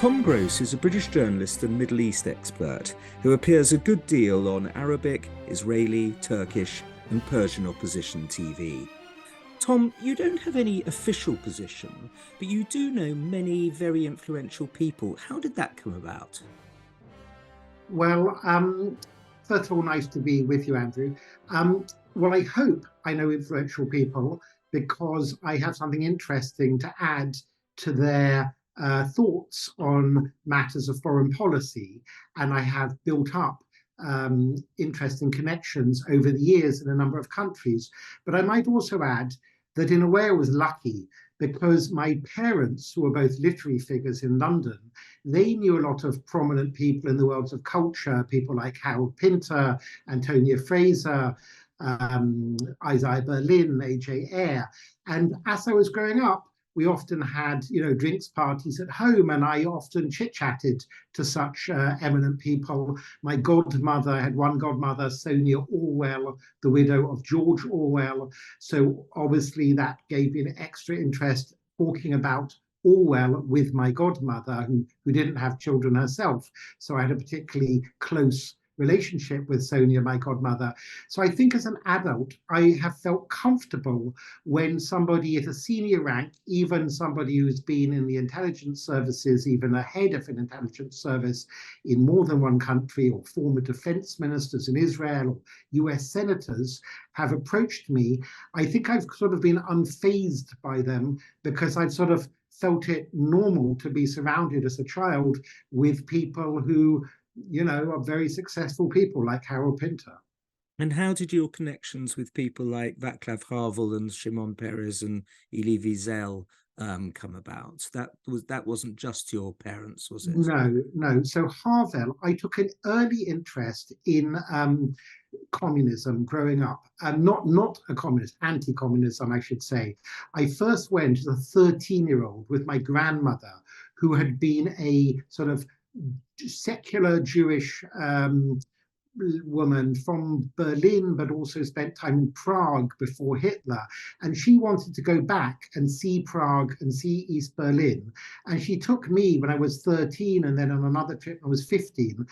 Tom Gross is a British journalist and Middle East expert who appears a good deal on Arabic, Israeli, Turkish and Persian opposition TV. Tom, you don't have any official position, but you do know many very influential people. How did that come about? Well, first of all, nice to be with you, Andrew. Well, I hope I know influential people because I have something interesting to add to their thoughts on matters of foreign policy. And I have built up interesting connections over the years in a number of countries. But I might also add that in a way I was lucky because my parents, who were both literary figures in London, they knew a lot of prominent people in the worlds of culture, people like Harold Pinter, Antonia Fraser, Isaiah Berlin, A.J. Ayer. And as I was growing up, we often had, drinks parties at home, and I often chit-chatted to such eminent people. My godmother, I had one godmother, Sonia Orwell, the widow of George Orwell. So obviously that gave me an extra interest talking about Orwell with my godmother, who didn't have children herself. So I had a particularly close relationship with Sonia, my godmother. So I think as an adult, I have felt comfortable when somebody at a senior rank, even somebody who's been in the intelligence services, even a head of an intelligence service in more than one country, or former defense ministers in Israel, or US senators, have approached me. I think I've sort of been unfazed by them because I've sort of felt it normal to be surrounded as a child with people who are very successful people like Harold Pinter. And how did your connections with people like Václav Havel and Shimon Peres and Elie Wiesel come about? That wasn't just your parents, was it? No. So Havel, I took an early interest in communism growing up. Not a communist, anti-communism, I should say. I first went as a 13-year-old with my grandmother, who had been a sort of secular Jewish woman from Berlin, but also spent time in Prague before Hitler. And she wanted to go back and see Prague and see East Berlin. And she took me when I was 13, and then on another trip when I was 15,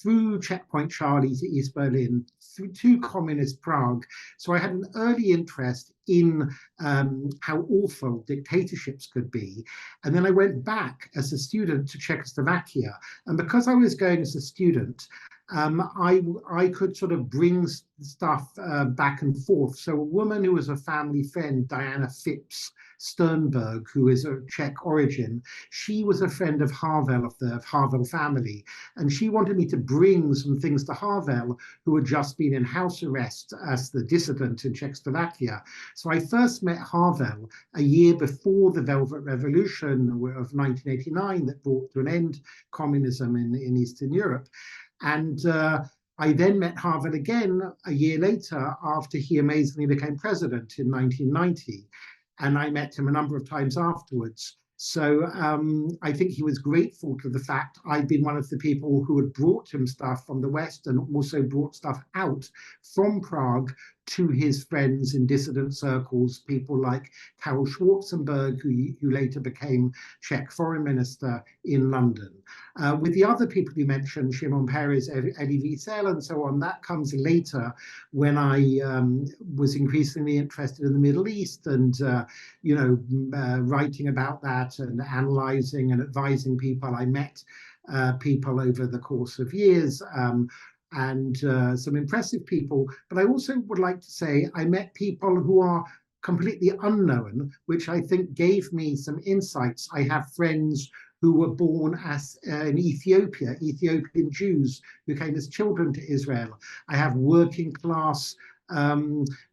through Checkpoint Charlie to East Berlin, to communist Prague. So I had an early interest in how awful dictatorships could be. And then I went back as a student to Czechoslovakia. And because I was going as a student, I could sort of bring stuff back and forth. So a woman who was a family friend, Diana Phipps Sternberg, who is of Czech origin, she was a friend of Havel, of the Havel family. And she wanted me to bring some things to Havel, who had just been in house arrest as the dissident in Czechoslovakia. So I first met Havel a year before the Velvet Revolution of 1989 that brought to an end communism in Eastern Europe. And I then met Havel again a year later after he amazingly became president in 1990. And I met him a number of times afterwards. So I think he was grateful to the fact I'd been one of the people who had brought him stuff from the West and also brought stuff out from Prague to his friends in dissident circles, people like Karol Schwarzenberg, who later became Czech foreign minister in London. With the other people you mentioned, Shimon Peres, Elie Wiesel, and so on, that comes later when I was increasingly interested in the Middle East and, writing about that and analyzing and advising people. I met people over the course of years. And some impressive people. But I also would like to say I met people who are completely unknown, which I think gave me some insights. I have friends who were born as in Ethiopia, Ethiopian Jews who came as children to Israel. I have working class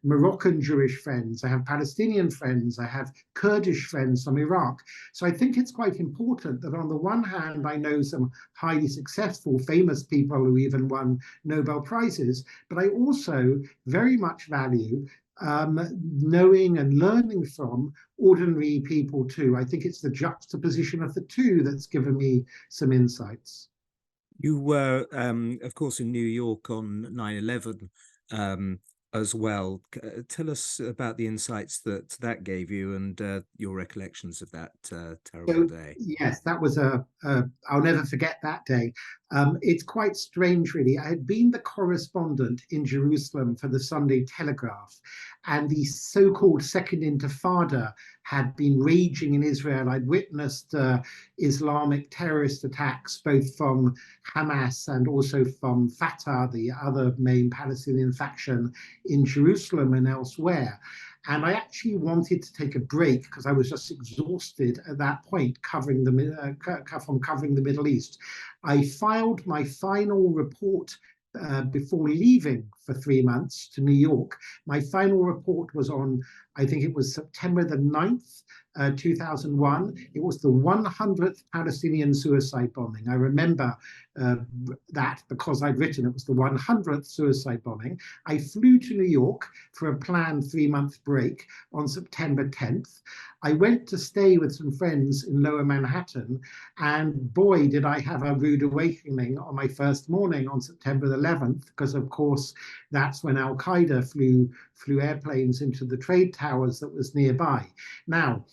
Moroccan Jewish friends, I have Palestinian friends, I have Kurdish friends from Iraq. So I think it's quite important that on the one hand, I know some highly successful, famous people who even won Nobel Prizes, but I also very much value knowing and learning from ordinary people too. I think it's the juxtaposition of the two that's given me some insights. You were, of course, in New York on 9/11. as well. Tell us about the insights that gave you and your recollections of that terrible So day. yes, that was I'll never forget that day. It's quite strange, really. I had been the correspondent in Jerusalem for the Sunday Telegraph, and the so-called Second Intifada had been raging in Israel. I'd witnessed Islamic terrorist attacks, both from Hamas and also from Fatah, the other main Palestinian faction in Jerusalem and elsewhere. And I actually wanted to take a break because I was just exhausted at that point from covering the Middle East. I filed my final report before leaving for 3 months to New York. My final report was on, I think it was September the 9th, 2001. It was the 100th Palestinian suicide bombing. I remember uh, that because I'd written it was the 100th suicide bombing. I flew to New York for a planned 3 month break on September 10th. I went to stay with some friends in Lower Manhattan, and boy, did I have a rude awakening on my first morning on September 11th, because of course that's when Al Qaeda flew airplanes into the trade towers that was nearby. Now,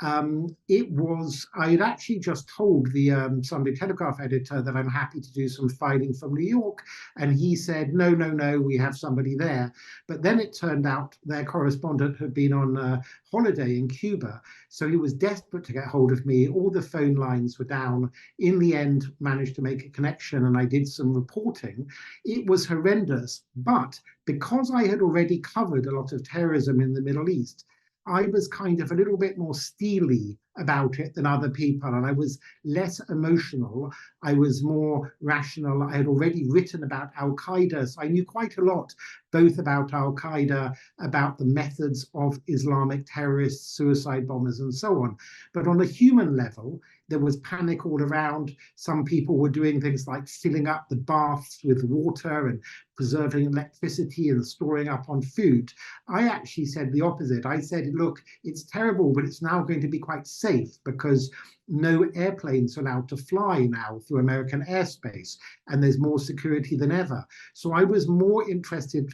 I had actually just told the Sunday Telegraph editor that I'm happy to do some filing from New York. And he said, no, no, no, we have somebody there. But then it turned out their correspondent had been on holiday in Cuba. So he was desperate to get hold of me. All the phone lines were down. In the end, managed to make a connection and I did some reporting. It was horrendous. But because I had already covered a lot of terrorism in the Middle East, I was kind of a little bit more steely about it than other people, and I was less emotional. I was more rational. I had already written about Al Qaeda, so I knew quite a lot, both about Al Qaeda, about the methods of Islamic terrorists, suicide bombers, and so on. But on a human level, there was panic all around. Some people were doing things like filling up the baths with water and preserving electricity and storing up on food. I actually said the opposite. I said, look, it's terrible, but it's now going to be quite safe because no airplanes are allowed to fly now through American airspace, and there's more security than ever. So I was more interested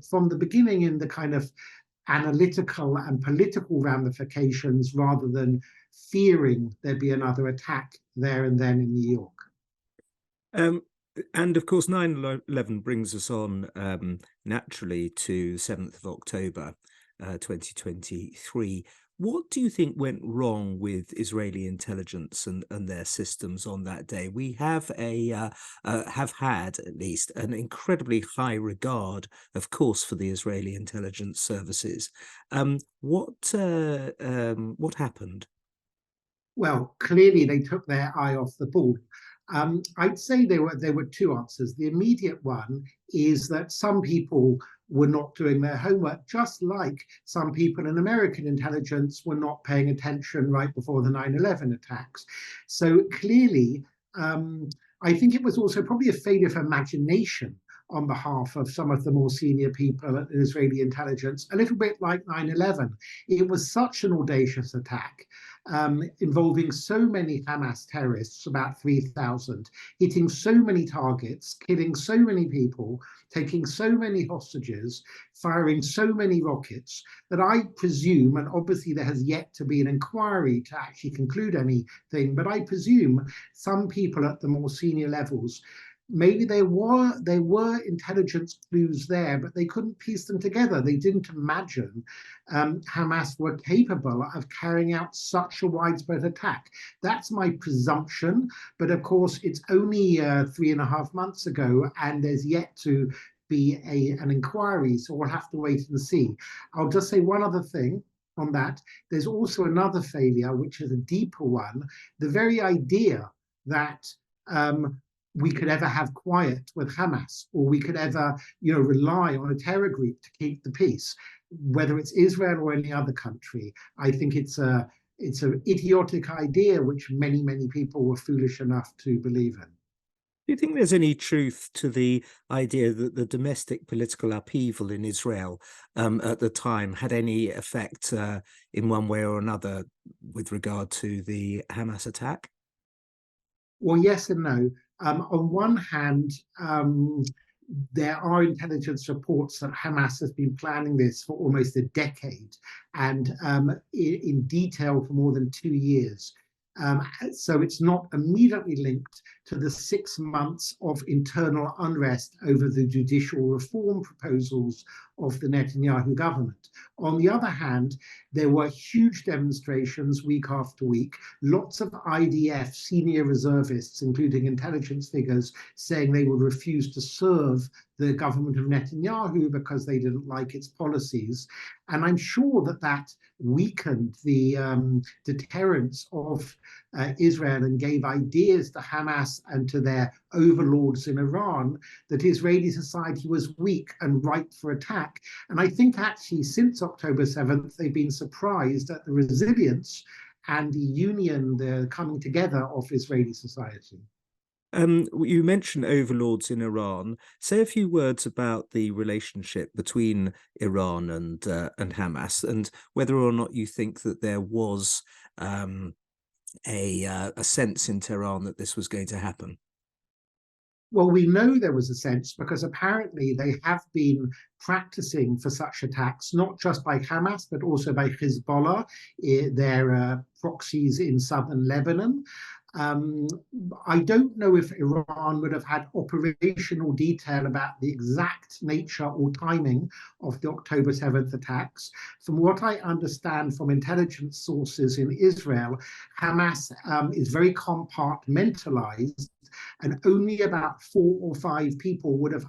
from the beginning in the kind of analytical and political ramifications rather than fearing there'd be another attack there and then in New York. Um, and of course, 9/11 brings us on naturally to 7th of October, 2023. What do you think went wrong with Israeli intelligence and their systems on that day? We have have had at least an incredibly high regard, of course, for the Israeli intelligence services. What happened? Well, clearly they took their eye off the ball. I'd say there were two answers. The immediate one is that some people were not doing their homework, just like some people in American intelligence were not paying attention right before the 9/11 attacks. So clearly, I think it was also probably a failure of imagination on behalf of some of the more senior people at Israeli intelligence, a little bit like 9/11. It was such an audacious attack, involving so many Hamas terrorists, about 3,000, hitting so many targets, killing so many people, taking so many hostages, firing so many rockets, that I presume, and obviously there has yet to be an inquiry to actually conclude anything, but I presume some people at the more senior levels, maybe there were intelligence clues there, but they couldn't piece them together. They didn't imagine Hamas were capable of carrying out such a widespread attack. That's my presumption, but of course it's only 3.5 months ago, and there's yet to be an inquiry, so we'll have to wait and see. I'll just say one other thing on that. There's also another failure, which is a deeper one. The very idea that we could ever have quiet with Hamas, or we could ever, rely on a terror group to keep the peace, whether it's Israel or any other country. I think it's an idiotic idea which many, many people were foolish enough to believe in. Do you think there's any truth to the idea that the domestic political upheaval in Israel at the time had any effect in one way or another with regard to the Hamas attack? Well, yes and no. On one hand, there are intelligence reports that Hamas has been planning this for almost a decade and in detail for more than 2 years. So it's not immediately linked to the 6 months of internal unrest over the judicial reform proposals of the Netanyahu government. On the other hand, there were huge demonstrations week after week, lots of IDF senior reservists, including intelligence figures, saying they would refuse to serve the government of Netanyahu because they didn't like its policies. And I'm sure that that weakened the deterrence of Israel and gave ideas to Hamas and to their overlords in Iran that Israeli society was weak and ripe for attack. And I think actually since October 7th, they've been surprised at the resilience and the union, the coming together of Israeli society. You mentioned overlords in Iran. Say a few words about the relationship between Iran and Hamas, and whether or not you think that there was a sense in Tehran that this was going to happen. Well, we know there was a sense because apparently they have been practicing for such attacks, not just by Hamas, but also by Hezbollah, their proxies in southern Lebanon. I don't know if Iran would have had operational detail about the exact nature or timing of the October 7th attacks. From what I understand from intelligence sources in Israel, Hamas is very compartmentalized, and only about 4 or 5 people would have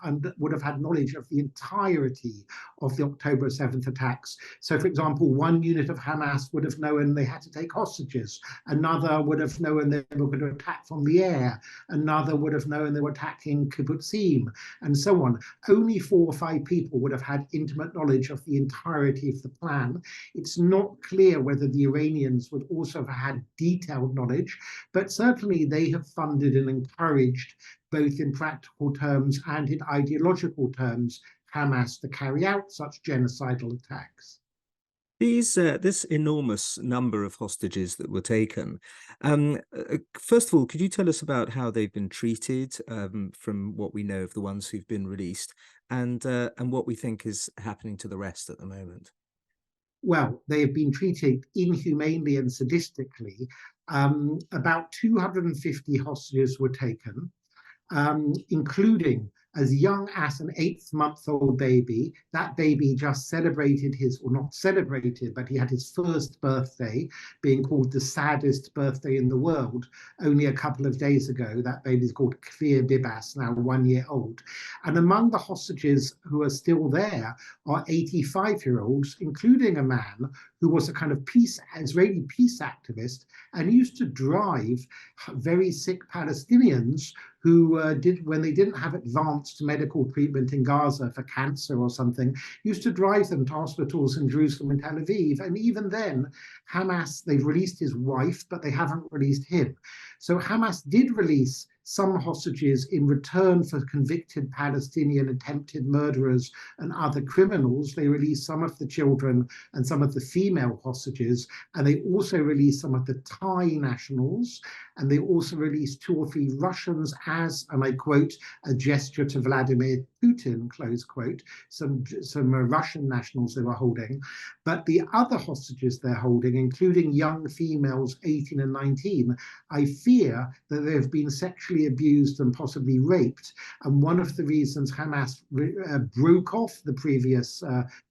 had knowledge of the entirety of the October 7th attacks. So, for example, one unit of Hamas would have known they had to take hostages. Another would have known they were going to attack from the air. Another would have known they were attacking kibbutzim, and so on. Only 4 or 5 people would have had intimate knowledge of the entirety of the plan. It's not clear whether the Iranians would also have had detailed knowledge, but certainly they have funded and encouraged, both in practical terms and in ideological terms, Hamas to carry out such genocidal attacks. This enormous number of hostages that were taken. First of all, could you tell us about how they've been treated, from what we know of the ones who've been released, and what we think is happening to the rest at the moment? Well, they have been treated inhumanely and sadistically. About 250 hostages were taken, including as young as an 8-month-old baby. That baby just celebrated his, or not celebrated, but he had his first birthday, being called the saddest birthday in the world, only a couple of days ago. That baby's called Kfir Bibas, now 1 year old. And among the hostages who are still there are 85-year-olds, including a man who was a kind of Israeli peace activist and used to drive very sick Palestinians who when they didn't have advanced medical treatment in Gaza for cancer or something, used to drive them to hospitals in Jerusalem and Tel Aviv. And even then, Hamas, they've released his wife, but they haven't released him. So Hamas did release some hostages in return for convicted Palestinian attempted murderers and other criminals. They released some of the children and some of the female hostages, and they also released some of the Thai nationals, and they also released 2 or 3 Russians as, and I quote, a gesture to Vladimir Putin, close quote, some Russian nationals they were holding. But the other hostages they're holding, including young females 18 and 19, I fear that they've been sexually abused and possibly raped. And one of the reasons Hamas broke off the previous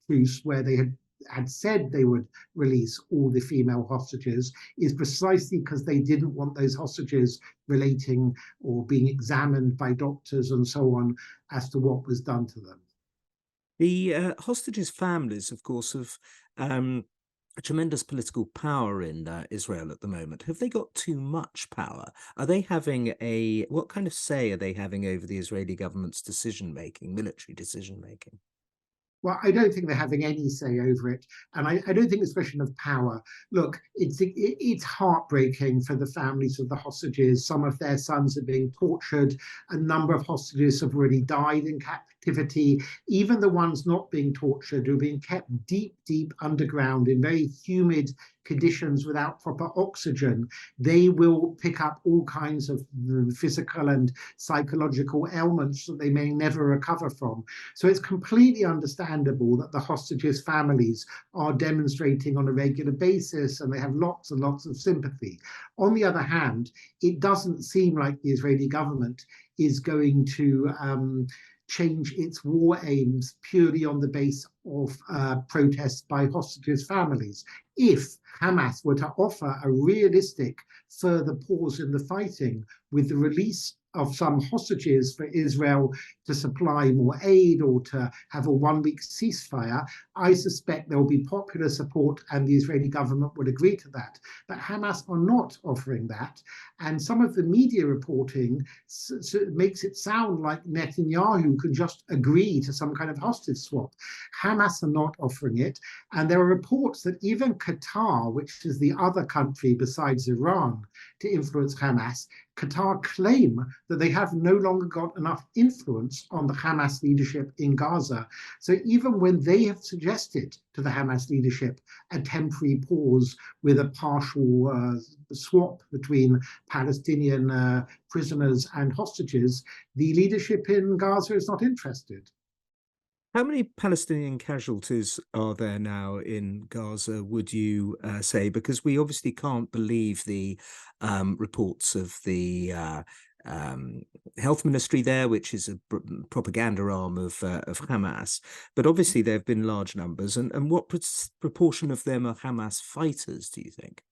truce, where they had said they would release all the female hostages, is precisely because they didn't want those hostages relating or being examined by doctors and so on as to what was done to them. The hostages' families, of course, have a tremendous political power in Israel at the moment. Have they got too much power? Are they having what kind of say are they having over the Israeli government's decision-making, military decision-making? Well, I don't think they're having any say over it, and I don't think it's a question of power. Look, it's heartbreaking for the families of the hostages. Some of their sons are being tortured. A number of hostages have already died in captivity. Even the ones not being tortured are being kept deep, deep underground in very humid conditions without proper oxygen. They will pick up all kinds of physical and psychological ailments that they may never recover from. So it's completely understandable that the hostages' families are demonstrating on a regular basis, and they have lots and lots of sympathy. On the other hand, it doesn't seem like the Israeli government is going to change its war aims purely on the base of protests by hostages' families. If Hamas were to offer a realistic further pause in the fighting with the release of some hostages for Israel to supply more aid or to have a one-week ceasefire, I suspect there will be popular support and the Israeli government would agree to that. But Hamas are not offering that. And some of the media reporting makes it sound like Netanyahu could just agree to some kind of hostage swap. Hamas are not offering it. And there are reports that even Qatar, which is the other country besides Iran to influence Hamas, Qatar claim that they have no longer got enough influence on the Hamas leadership in Gaza. So even when they have suggested to the Hamas leadership a temporary pause with a partial swap between Palestinian prisoners and hostages, the leadership in Gaza is not interested. How many Palestinian casualties are there now in Gaza, would you say? Because we obviously can't believe the reports of the health ministry there, which is a propaganda arm of Hamas. But obviously there have been large numbers. And what proportion of them are Hamas fighters, do you think?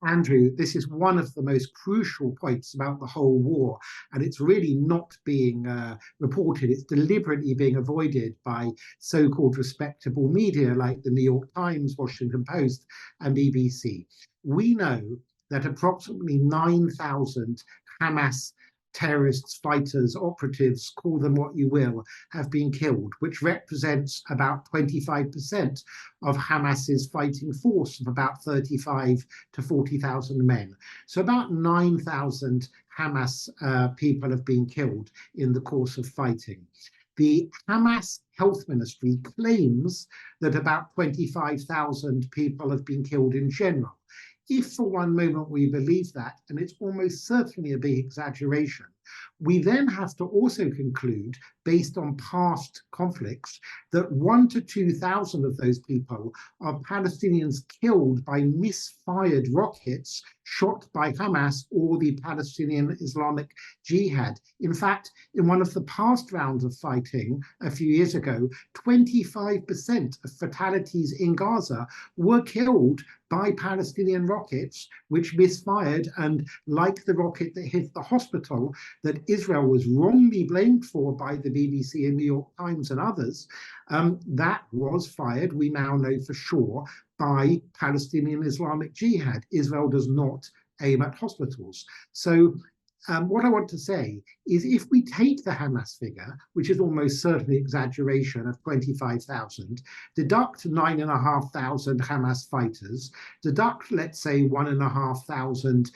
Andrew, this is one of the most crucial points about the whole war, and it's really not being reported. It's deliberately being avoided by so-called respectable media like the New York Times, Washington Post, and BBC. We know that approximately 9,000 Hamas terrorists, fighters, operatives, call them what you will, have been killed, which represents about 25% of Hamas's fighting force of about 35 to 40,000 men. So about 9,000 Hamas people have been killed in the course of fighting. The Hamas health ministry claims that about 25,000 people have been killed in general. If for one moment we believe that, and it's almost certainly a big exaggeration, we then have to also conclude, based on past conflicts, that 1,000 to 2,000 of those people are Palestinians killed by misfired rockets shot by Hamas or the Palestinian Islamic Jihad. In fact, in one of the past rounds of fighting a few years ago, 25% of fatalities in Gaza were killed by Palestinian rockets, which misfired, and like the rocket that hit the hospital that Israel was wrongly blamed for by the BBC and New York Times and others, that was fired, we now know for sure, by Palestinian Islamic Jihad. Israel does not aim at hospitals. So what I want to say is if we take the Hamas figure, which is almost certainly exaggeration of 25,000, deduct 9,500 Hamas fighters, deduct, let's say, 1,500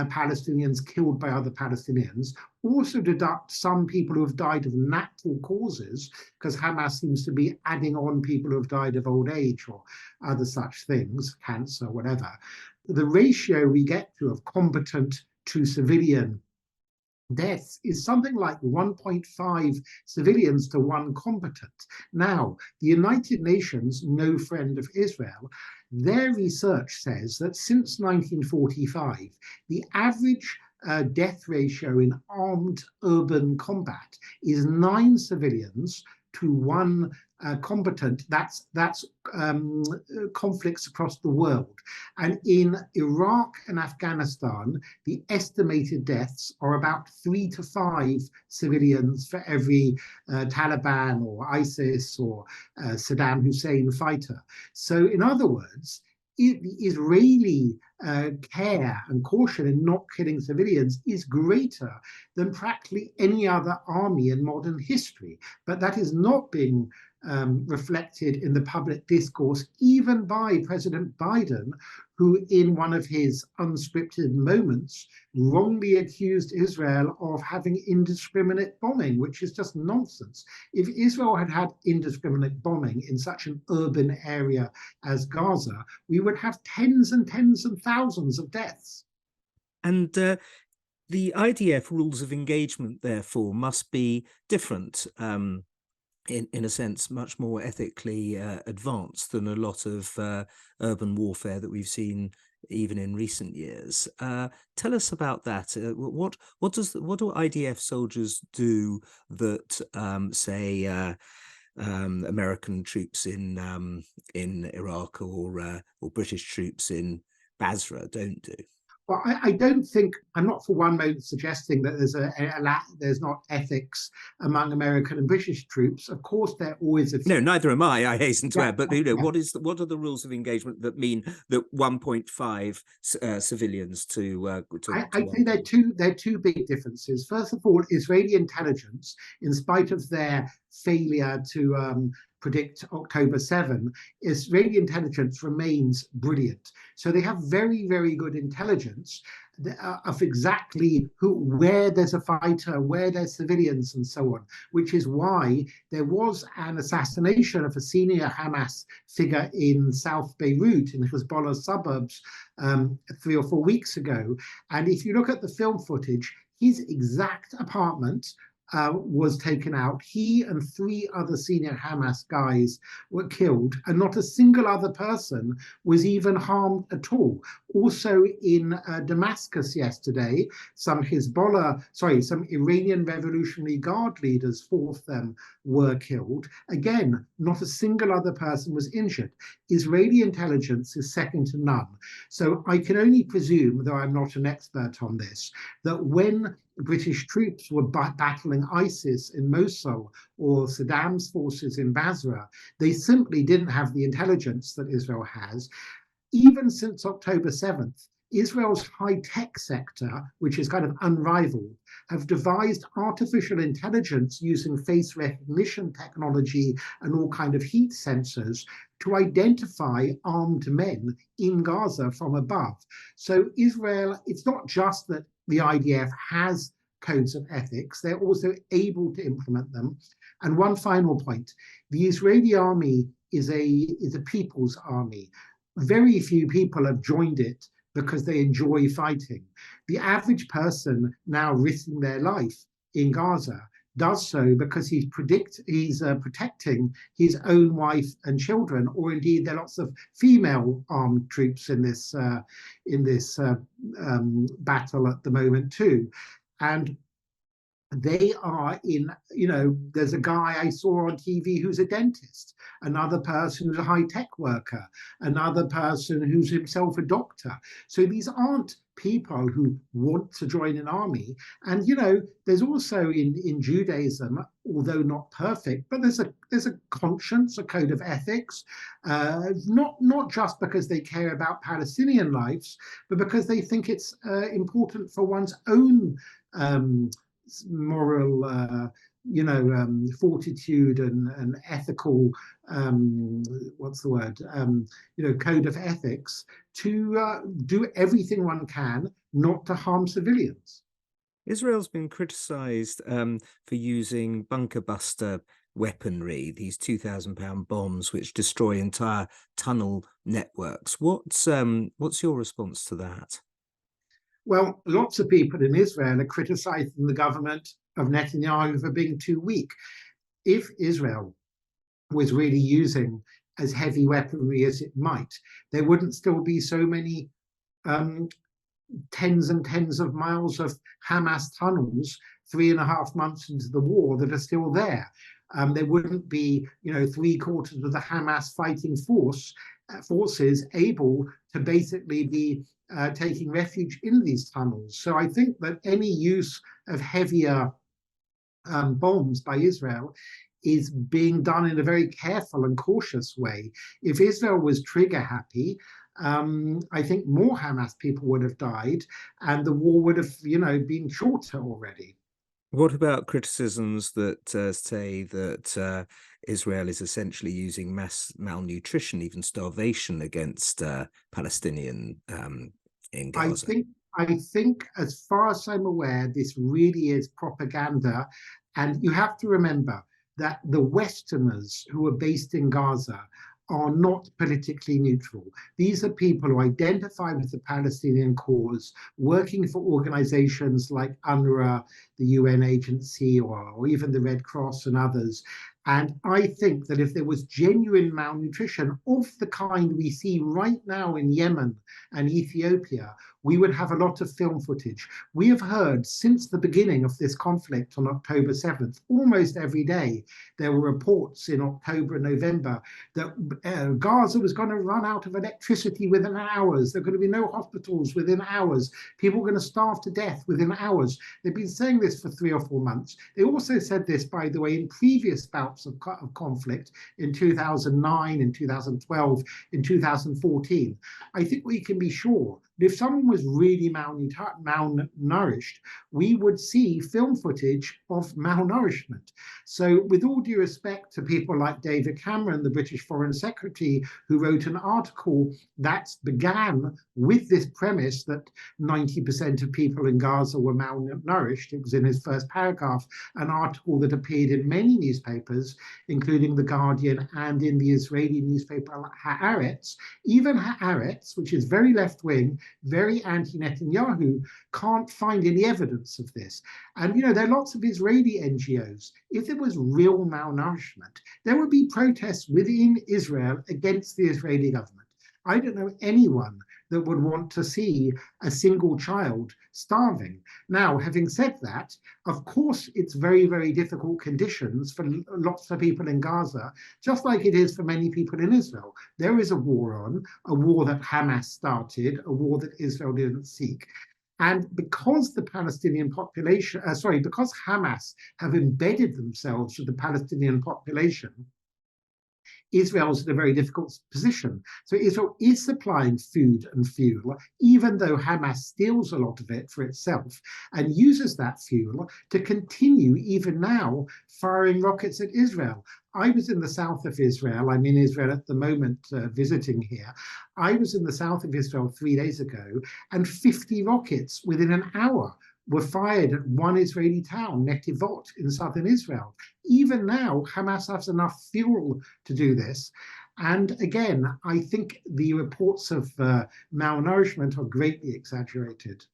Palestinians killed by other Palestinians, also deduct some people who have died of natural causes, because Hamas seems to be adding on people who have died of old age or other such things, cancer, whatever. The ratio we get to of combatant to civilian deaths is something like 1.5 civilians to one combatant. Now, the United Nations, no friend of Israel, their research says that since 1945, the average death ratio in armed urban combat is 9 civilians to one combatant. That's conflicts across the world. And in Iraq and Afghanistan, the estimated deaths are about 3 to 5 civilians for every Taliban or ISIS or Saddam Hussein fighter. So in other words, the Israeli care and caution in not killing civilians is greater than practically any other army in modern history. But that is not being reflected in the public discourse, even by President Biden, who in one of his unscripted moments wrongly accused Israel of having indiscriminate bombing, which is just nonsense. If Israel had had indiscriminate bombing in such an urban area as Gaza, we would have tens and tens and thousands of deaths. And the IDF rules of engagement, therefore, must be different. In a sense, much more ethically advanced than a lot of urban warfare that we've seen even in recent years. Tell us about that. What do IDF soldiers do that, say, American troops in Iraq or British troops in Basra don't do? Well, I don't think, I'm not for one moment suggesting that there's not ethics among American and British troops. Of course, there always No, neither am I hasten to add. But what are the rules of engagement that mean that 1.5 civilians to I think there are two big differences. First of all, Israeli intelligence, in spite of their failure to predict October 7, Israeli intelligence remains brilliant. So they have very, very good intelligence of exactly where there's a fighter, where there's civilians, and so on, which is why there was an assassination of a senior Hamas figure in South Beirut, in Hezbollah suburbs, 3 or 4 weeks ago. And if you look at the film footage, his exact apartment was taken out. He and 3 other senior Hamas guys were killed, and not a single other person was even harmed at all. Also in Damascus yesterday, some Iranian Revolutionary Guard leaders, 4 of them, were killed. Again, not a single other person was injured. Israeli intelligence is second to none. So I can only presume, though I'm not an expert on this, that when British troops were battling ISIS in Mosul or Saddam's forces in Basra, they simply didn't have the intelligence that Israel has. Even since October 7th, Israel's high-tech sector, which is kind of unrivaled, have devised artificial intelligence using face recognition technology and all kind of heat sensors to identify armed men in Gaza from above. So Israel, it's not just that the IDF has codes of ethics, they're also able to implement them. And one final point, the Israeli army is a people's army. Very few people have joined it because they enjoy fighting. The average person now risking their life in Gaza does so because he's protecting his own wife and children, or indeed there are lots of female armed troops in this battle at the moment too. And they are in, there's a guy I saw on TV who's a dentist, another person who's a high-tech worker, another person who's himself a doctor. So these aren't people who want to join an army. And, there's also in Judaism, although not perfect, but there's a conscience, a code of ethics, not just because they care about Palestinian lives, but because they think it's important for one's own moral fortitude and ethical code of ethics to do everything one can not to harm civilians. Israel's been criticized for using bunker buster weaponry, these 2,000-pound bombs which destroy entire tunnel networks. What's your response to that? Well, lots of people in Israel are criticizing the government of Netanyahu for being too weak. If Israel was really using as heavy weaponry as it might, there wouldn't still be so many tens and tens of miles of Hamas tunnels 3.5 months into the war that are still there. There wouldn't be, 3/4 of the Hamas fighting forces able to basically be taking refuge in these tunnels. So I think that any use of heavier bombs by Israel is being done in a very careful and cautious way. If Israel was trigger happy, I think more Hamas people would have died, and the war would have, been shorter already. What about criticisms that say that Israel is essentially using mass malnutrition, even starvation, against Palestinian in I Gaza? think I think as far as I'm aware, this really is propaganda. And you have to remember that the Westerners who are based in Gaza are not politically neutral. These are people who identify with the Palestinian cause, working for organizations like UNRWA, the UN agency, or even the Red Cross and others. And I think that if there was genuine malnutrition of the kind we see right now in Yemen and Ethiopia, we would have a lot of film footage. We have heard since the beginning of this conflict on October 7th, almost every day, there were reports in October and November that Gaza was going to run out of electricity within hours. There are going to be no hospitals within hours. People are going to starve to death within hours. They've been saying this for 3 or 4 months. They also said this, by the way, in previous bouts of conflict in 2009, in 2012, in 2014. I think we can be sure that if someone was really malnourished, we would see film footage of malnourishment. So, with all due respect to people like David Cameron, the British Foreign Secretary, who wrote an article that began with this premise that 90% of people in Gaza were malnourished, it was in his first paragraph, an article that appeared in many newspapers, including The Guardian and in the Israeli newspaper Haaretz. Even Haaretz, which is very left-wing, very anti-Netanyahu, can't find any evidence of this. And, there are lots of Israeli NGOs. If there was real malnourishment, there would be protests within Israel against the Israeli government. I don't know anyone that would want to see a single child starving. Now, having said that, of course, it's very, very difficult conditions for lots of people in Gaza, just like it is for many people in Israel. There is a war on, a war that Hamas started, a war that Israel didn't seek. And because the Palestinian population, because Hamas have embedded themselves with the Palestinian population, Israel's in a very difficult position. So Israel is supplying food and fuel, even though Hamas steals a lot of it for itself and uses that fuel to continue, even now, firing rockets at Israel. I was in the south of Israel. I'm in Israel at the moment, visiting here. I was in the south of Israel 3 days ago, and 50 rockets within an hour were fired at one Israeli town, Netivot, in southern Israel. Even now, Hamas has enough fuel to do this. And again, I think the reports of malnourishment are greatly exaggerated.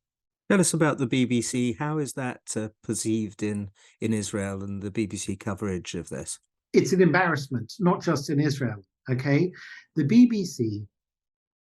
Tell us about the BBC. How is that perceived in Israel and the BBC coverage of this? It's an embarrassment, not just in Israel, okay? The BBC,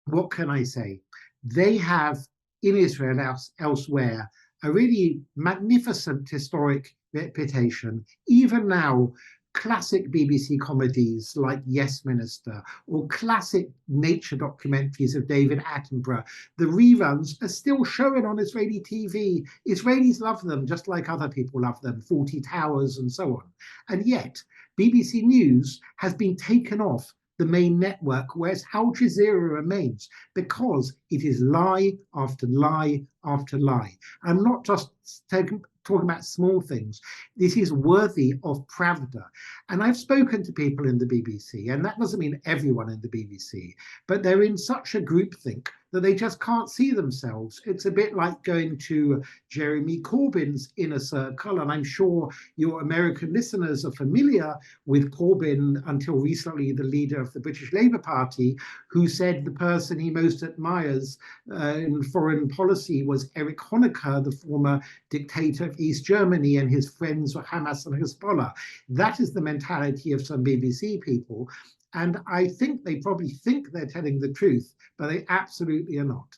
what can I say? They have, in Israel, elsewhere, a really magnificent historic reputation. Even now, classic BBC comedies like Yes Minister or classic nature documentaries of David Attenborough, the reruns are still showing on Israeli TV. Israelis love them just like other people love them, 40 Towers and so on. And yet, BBC News has been taken off the main network, whereas Al Jazeera remains, because it is lie after lie after lie. I'm not just talking about small things. This is worthy of Pravda. And I've spoken to people in the BBC, and that doesn't mean everyone in the BBC, but they're in such a groupthink that they just can't see themselves. It's a bit like going to Jeremy Corbyn's inner circle, and I'm sure your American listeners are familiar with Corbyn, until recently the leader of the British Labour Party, who said the person he most admires in foreign policy was Erich Honecker, the former dictator of East Germany, and his friends were Hamas and Hezbollah. That is the mentality of some BBC people. And I think they probably think they're telling the truth, but they absolutely are not.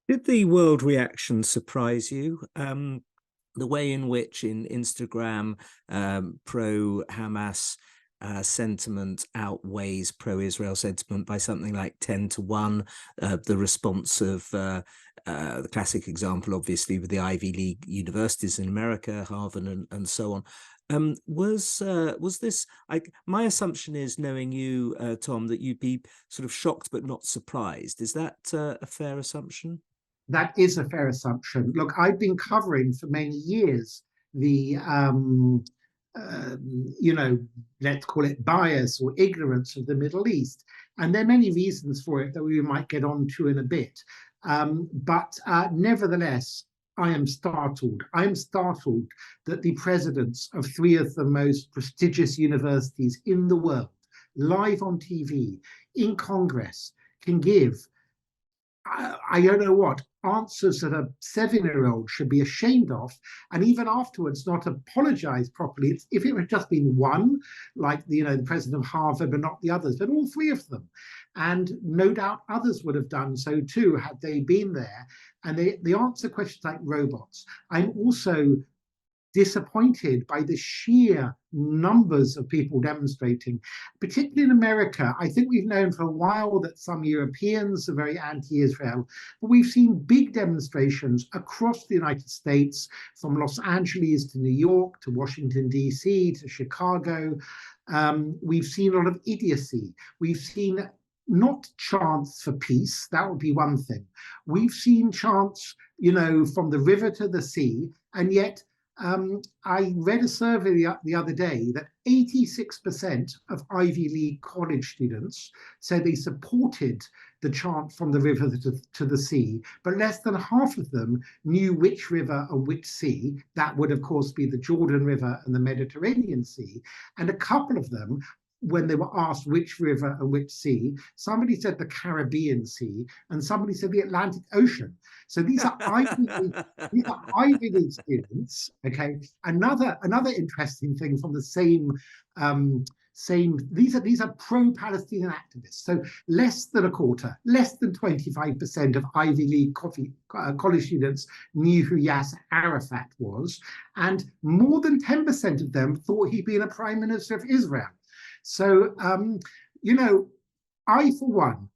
Did the world reaction surprise you? The way in which in Instagram pro-Hamas sentiment outweighs pro-Israel sentiment by something like 10 to 1. The response of the classic example, obviously, with the Ivy League universities in America, Harvard and so on. Was this? My assumption is, knowing you, Tom, that you'd be sort of shocked but not surprised. Is that a fair assumption? That is a fair assumption. Look, I've been covering for many years the, you know, let's call it bias or ignorance of the Middle East. And there are many reasons for it that we might get on to in a bit. But nevertheless, I am startled. I am startled that the presidents of three of the most prestigious universities in the world, live on TV, in Congress, can give I don't know what answers that a 7-year-old should be ashamed of, and even afterwards not apologize properly. If it had just been one, like the president of Harvard, but not the others, but all three of them, and no doubt others would have done so too had they been there. And they answer questions like robots. I'm also disappointed by the sheer numbers of people demonstrating, particularly in America. I think we've known for a while that some Europeans are very anti-Israel, but we've seen big demonstrations across the United States, from Los Angeles to New York to Washington, D.C. to Chicago. We've seen a lot of idiocy. We've seen not chants for peace, that would be one thing. We've seen chants, from the river to the sea, and yet I read a survey the other day that 86% of Ivy League college students said they supported the chant from the river to the sea, but less than half of them knew which river and which sea. That would, of course, be the Jordan River and the Mediterranean Sea. And a couple of them, when they were asked which river and which sea, somebody said the Caribbean Sea and somebody said the Atlantic Ocean. So these are Ivy League students. Okay. Another interesting thing from the same these are pro-Palestinian activists. So less than a quarter, less than 25% of Ivy League college students knew who Yasser Arafat was, and more than 10% of them thought he'd been a prime minister of Israel. So, I, for one,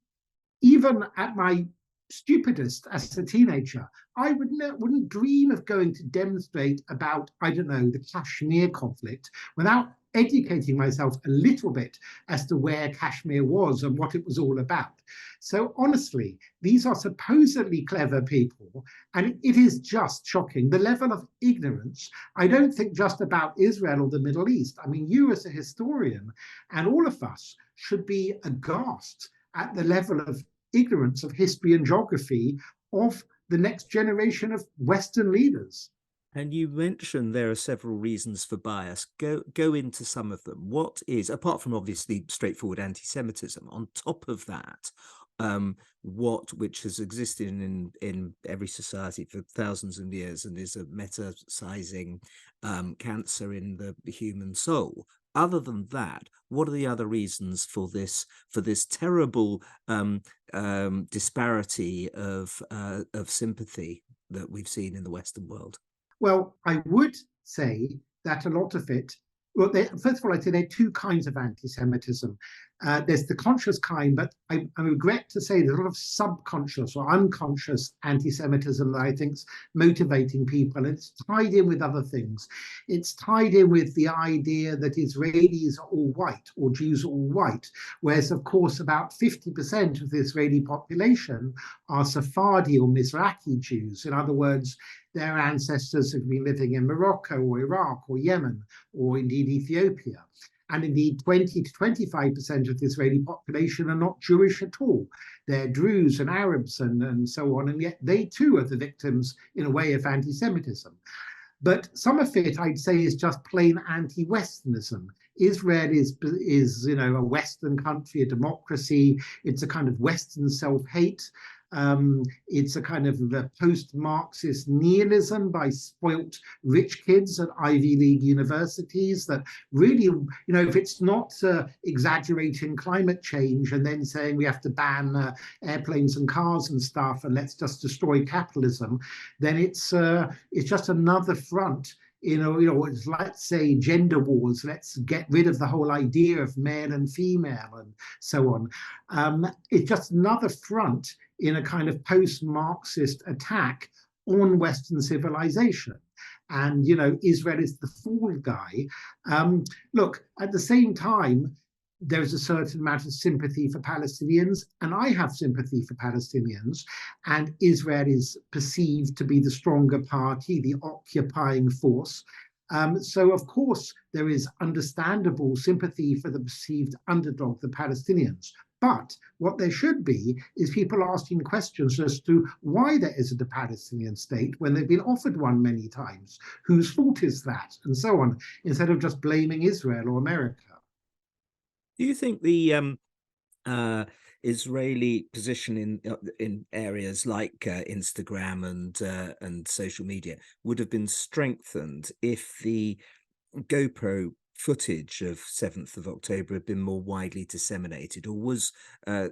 even at my stupidest as a teenager, I wouldn't dream of going to demonstrate about, I don't know, the Kashmir conflict without educating myself a little bit as to where Kashmir was and what it was all about. So honestly, these are supposedly clever people, and it is just shocking. The level of ignorance, I don't think just about Israel or the Middle East. I mean, you as a historian and all of us should be aghast at the level of ignorance of history and geography of the next generation of Western leaders. And you mentioned there are several reasons for bias. Go into some of them. What is, apart from obviously straightforward anti-Semitism, on top of that, which has existed in every society for thousands of years and is a meta-sizing cancer in the human soul? Other than that, what are the other reasons for this terrible disparity of sympathy that we've seen in the Western world? Well, I would say that a lot of it, first of all, I'd say there are two kinds of anti-Semitism. There's the conscious kind, but I regret to say there's a lot of subconscious or unconscious anti-Semitism that I think is motivating people. And it's tied in with other things. It's tied in with the idea that Israelis are all white or Jews are all white, whereas, of course, about 50% of the Israeli population are Sephardi or Mizrahi Jews. In other words, their ancestors have been living in Morocco or Iraq or Yemen or indeed Ethiopia. And indeed, 20 to 25% of the Israeli population are not Jewish at all. They're Druze and Arabs and so on. And yet they too are the victims, in a way, of anti-Semitism. But some of it, I'd say, is just plain anti-Westernism. Israel is a Western country, a democracy. It's a kind of Western self-hate. It's a kind of post-Marxist nihilism by spoilt rich kids at Ivy League universities that really, if it's not exaggerating climate change and then saying we have to ban airplanes and cars and stuff and let's just destroy capitalism, then it's just another front. Let's say gender wars, let's get rid of the whole idea of male and female and so on. It's just another front in a kind of post-Marxist attack on Western civilization. and Israel is the fall guy. Look, at the same time, there's a certain amount of sympathy for Palestinians, and I have sympathy for Palestinians, and Israel is perceived to be the stronger party, the occupying force. So, of course, there is understandable sympathy for the perceived underdog, the Palestinians. But what there should be is people asking questions as to why there isn't a Palestinian state when they've been offered one many times. Whose fault is that? And so on, instead of just blaming Israel or America. Do you think the Israeli position in areas like Instagram and social media would have been strengthened if the GoPro footage of 7th of October had been more widely disseminated, or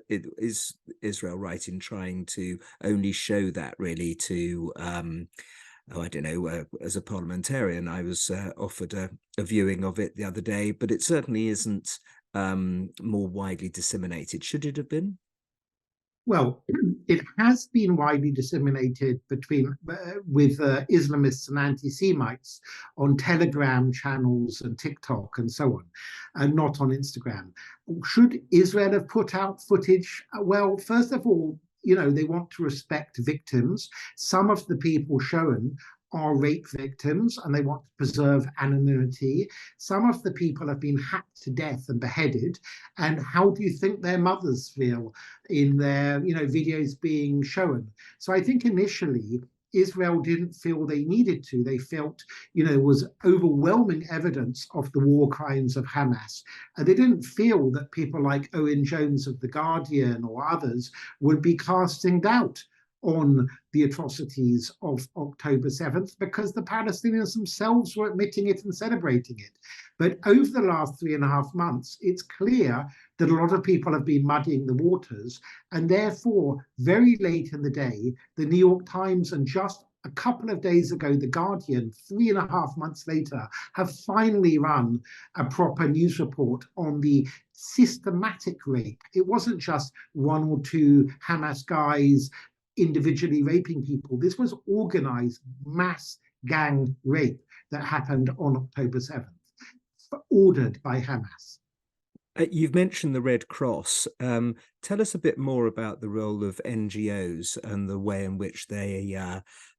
is Israel right in trying to only show that really to I don't know, as a parliamentarian, I was offered a viewing of it the other day, but it certainly isn't more widely disseminated. Should it have been? Well, it has been widely disseminated with Islamists and anti-Semites on Telegram channels and TikTok and so on, and not on Instagram. Should Israel have put out footage? Well, first of all, they want to respect victims. Some of the people shown are rape victims and they want to preserve anonymity. Some of the people have been hacked to death and beheaded. And how do you think their mothers feel in their videos being shown? So I think initially Israel didn't feel they needed to. They felt, was overwhelming evidence of the war crimes of Hamas. And they didn't feel that people like Owen Jones of The Guardian or others would be casting doubt on the atrocities of October 7th, because the Palestinians themselves were admitting it and celebrating it. But over the last 3.5 months, it's clear that a lot of people have been muddying the waters, and therefore, very late in the day, the New York Times and just a couple of days ago, The Guardian, 3.5 months later, have finally run a proper news report on the systematic rape. It wasn't just one or two Hamas guys individually raping people. This was organized mass gang rape that happened on October 7th, ordered by Hamas. You've mentioned the Red Cross. Tell us a bit more about the role of NGOs and the way in which they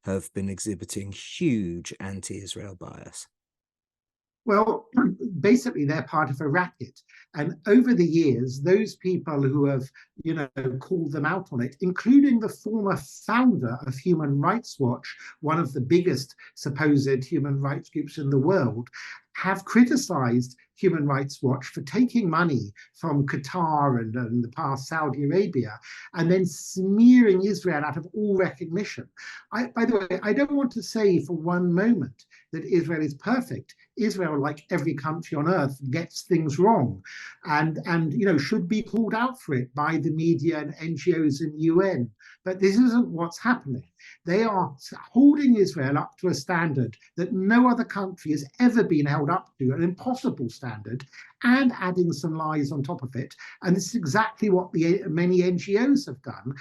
have been exhibiting huge anti-Israel bias. Well, basically, they're part of a racket. And over the years, those people who have, called them out on it, including the former founder of Human Rights Watch, one of the biggest supposed human rights groups in the world, have criticized Human Rights Watch for taking money from Qatar and in the past Saudi Arabia and then smearing Israel out of all recognition. By the way, I don't want to say for one moment that Israel is perfect. Israel, like every country on earth, gets things wrong and should be called out for it by the media and NGOs and UN. But this isn't what's happening. They are holding Israel up to a standard that no other country has ever been held up to, an impossible standard, and adding some lies on top of it. And this is exactly what many NGOs have done.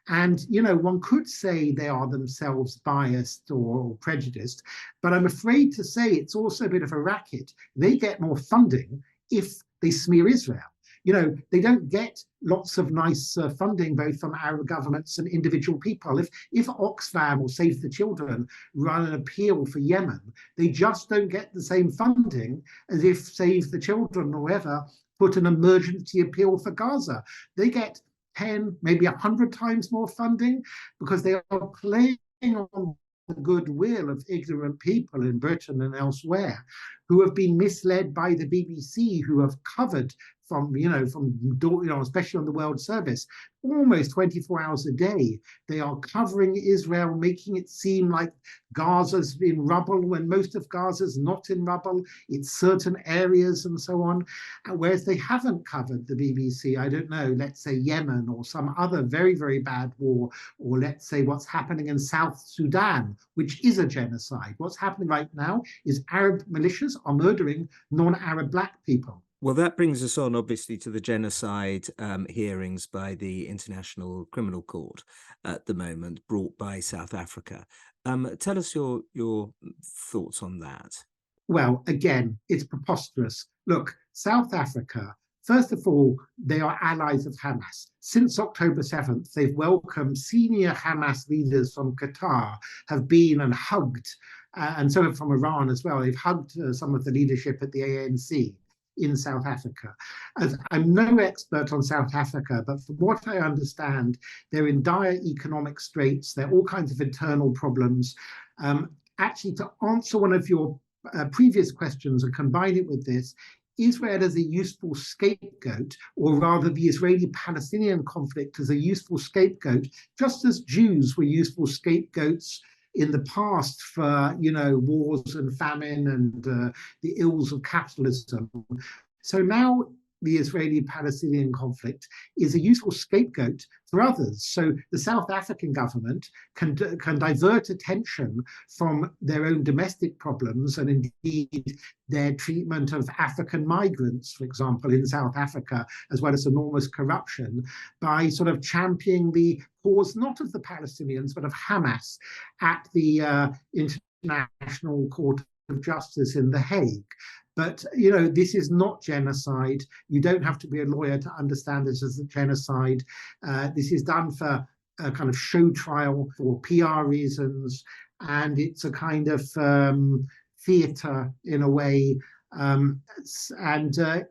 And, one could say they are themselves biased or prejudiced, but I'm afraid to say it's also a bit of a racket. They get more funding if they smear Israel. They don't get lots of nice funding, both from Arab governments and individual people. If Oxfam or Save the Children run an appeal for Yemen, they just don't get the same funding as if Save the Children or whoever put an emergency appeal for Gaza. They get 10, maybe 100 times more funding because they are playing on the goodwill of ignorant people in Britain and elsewhere who have been misled by the BBC, who have covered from especially on the World Service, almost 24 hours a day. They are covering Israel, making it seem like Gaza's in rubble when most of Gaza's not in rubble. It's certain areas and so on. Whereas they haven't covered the BBC, I don't know, let's say Yemen or some other very, very bad war, or let's say what's happening in South Sudan, which is a genocide. What's happening right now is Arab militias are murdering non-Arab black people. Well, that brings us on, obviously, to the genocide hearings by the International Criminal Court at the moment, brought by South Africa. Tell us your thoughts on that. Well, again, it's preposterous. Look, South Africa, first of all, they are allies of Hamas. Since October 7th, they've welcomed senior Hamas leaders from Qatar, have been and hugged, and so from Iran as well. They've hugged some of the leadership at the ANC in South Africa. As I'm no expert on South Africa, but from what I understand, they're in dire economic straits. There are all kinds of internal problems. Actually, to answer one of your previous questions and combine it with this, Israel as a useful scapegoat, or rather the Israeli-Palestinian conflict as a useful scapegoat, just as Jews were useful scapegoats in the past for, wars and famine and the ills of capitalism. So now the Israeli-Palestinian conflict is a useful scapegoat for others. So the South African government can divert attention from their own domestic problems and indeed their treatment of African migrants, for example, in South Africa, as well as enormous corruption, by sort of championing the cause not of the Palestinians, but of Hamas at the International Court of Justice in The Hague. But, this is not genocide. You don't have to be a lawyer to understand this as a genocide. This is done for a kind of show trial for PR reasons. And it's a kind of theatre in a way.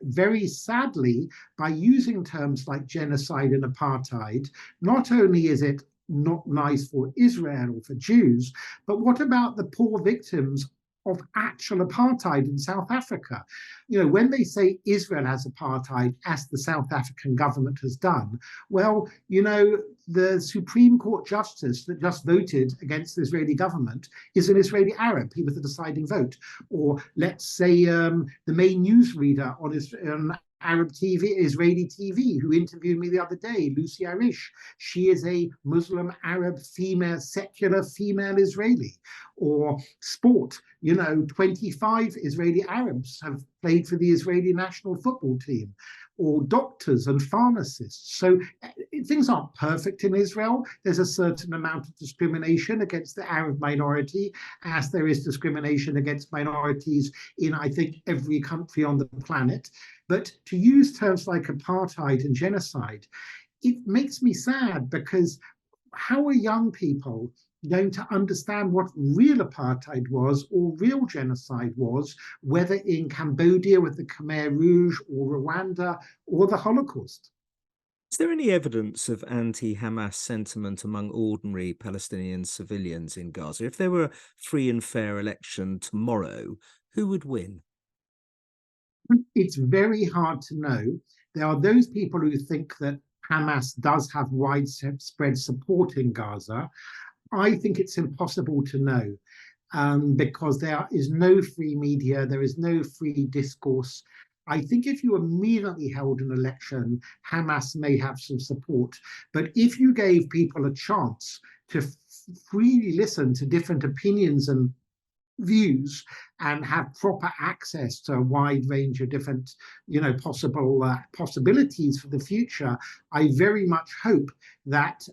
Very sadly, by using terms like genocide and apartheid, not only is it not nice for Israel or for Jews, but what about the poor victims of actual apartheid in South Africa? When they say Israel has apartheid, as the South African government has done, well, the Supreme Court justice that just voted against the Israeli government is an Israeli Arab. He was the deciding vote. Or let's say the main newsreader on Arab TV, Israeli TV, who interviewed me the other day, Lucy Arish. She is a Muslim Arab female, secular female Israeli. Or sport, 25 Israeli Arabs have played for the Israeli national football team. Or doctors and pharmacists. So things aren't perfect in Israel. There's a certain amount of discrimination against the Arab minority, as there is discrimination against minorities in, I think, every country on the planet. But to use terms like apartheid and genocide, it makes me sad, because how are young people going to understand what real apartheid was or real genocide was, whether in Cambodia with the Khmer Rouge or Rwanda or the Holocaust? Is there any evidence of anti-Hamas sentiment among ordinary Palestinian civilians in Gaza? If there were a free and fair election tomorrow, who would win? It's very hard to know. There are those people who think that Hamas does have widespread support in Gaza. I think it's impossible to know, because there is no free media, there is no free discourse. I think if you immediately held an election, Hamas may have some support. But if you gave people a chance to freely listen to different opinions and views and have proper access to a wide range of different, possibilities for the future, I very much hope that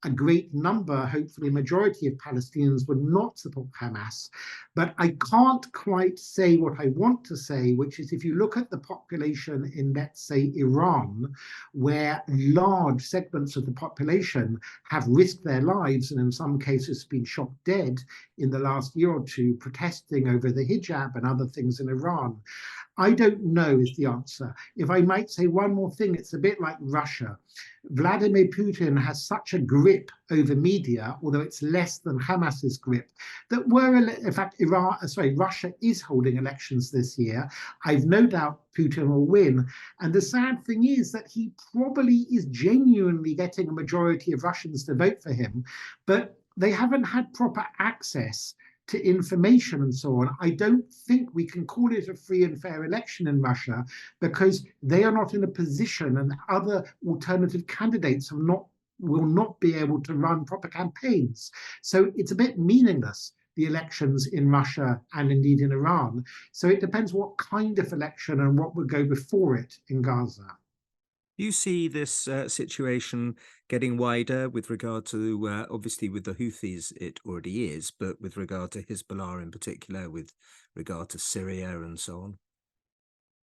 a great number, hopefully a majority of Palestinians would not support Hamas. But I can't quite say what I want to say, which is if you look at the population in, let's say, Iran, where large segments of the population have risked their lives and in some cases been shot dead in the last year or two protesting over the hijab and other things in Iran. I don't know is the answer. If I might say one more thing, it's a bit like Russia. Vladimir Putin has such a grip over media, although it's less than Hamas's grip, that in fact, Russia is holding elections this year. I've no doubt Putin will win. And the sad thing is that he probably is genuinely getting a majority of Russians to vote for him, but they haven't had proper access to information and so on. I don't think we can call it a free and fair election in Russia, because they are not in a position, and other alternative candidates will not be able to run proper campaigns. So it's a bit meaningless the elections in Russia and indeed in Iran. So it depends what kind of election and what would go before it in Gaza. Do you see this situation getting wider with regard to, obviously with the Houthis, it already is, but with regard to Hezbollah in particular, with regard to Syria and so on?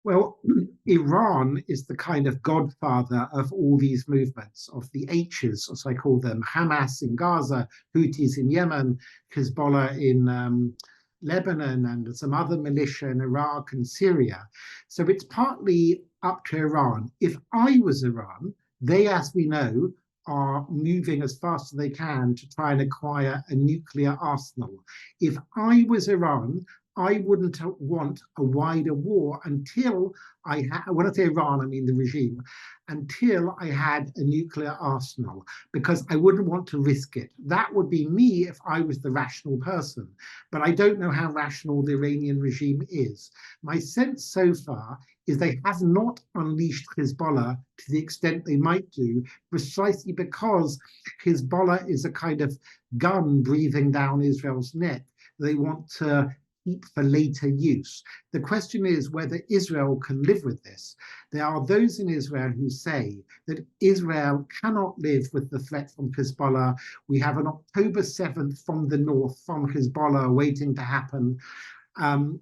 Well, Iran is the kind of godfather of all these movements, of the H's, as I call them: Hamas in Gaza, Houthis in Yemen, Hezbollah in Lebanon, and some other militia in Iraq and Syria. So it's partly up to Iran. If I was Iran, they, as we know, are moving as fast as they can to try and acquire a nuclear arsenal. If I was Iran, I wouldn't want a wider war until when I say Iran, I mean the regime, until I had a nuclear arsenal, because I wouldn't want to risk it. That would be me if I was the rational person. But I don't know how rational the Iranian regime is. My sense so far is they have not unleashed Hezbollah to the extent they might do, precisely because Hezbollah is a kind of gun breathing down Israel's neck. They want to keep for later use. The question is whether Israel can live with this. There are those in Israel who say that Israel cannot live with the threat from Hezbollah. We have an October 7th from the north, from Hezbollah, waiting to happen.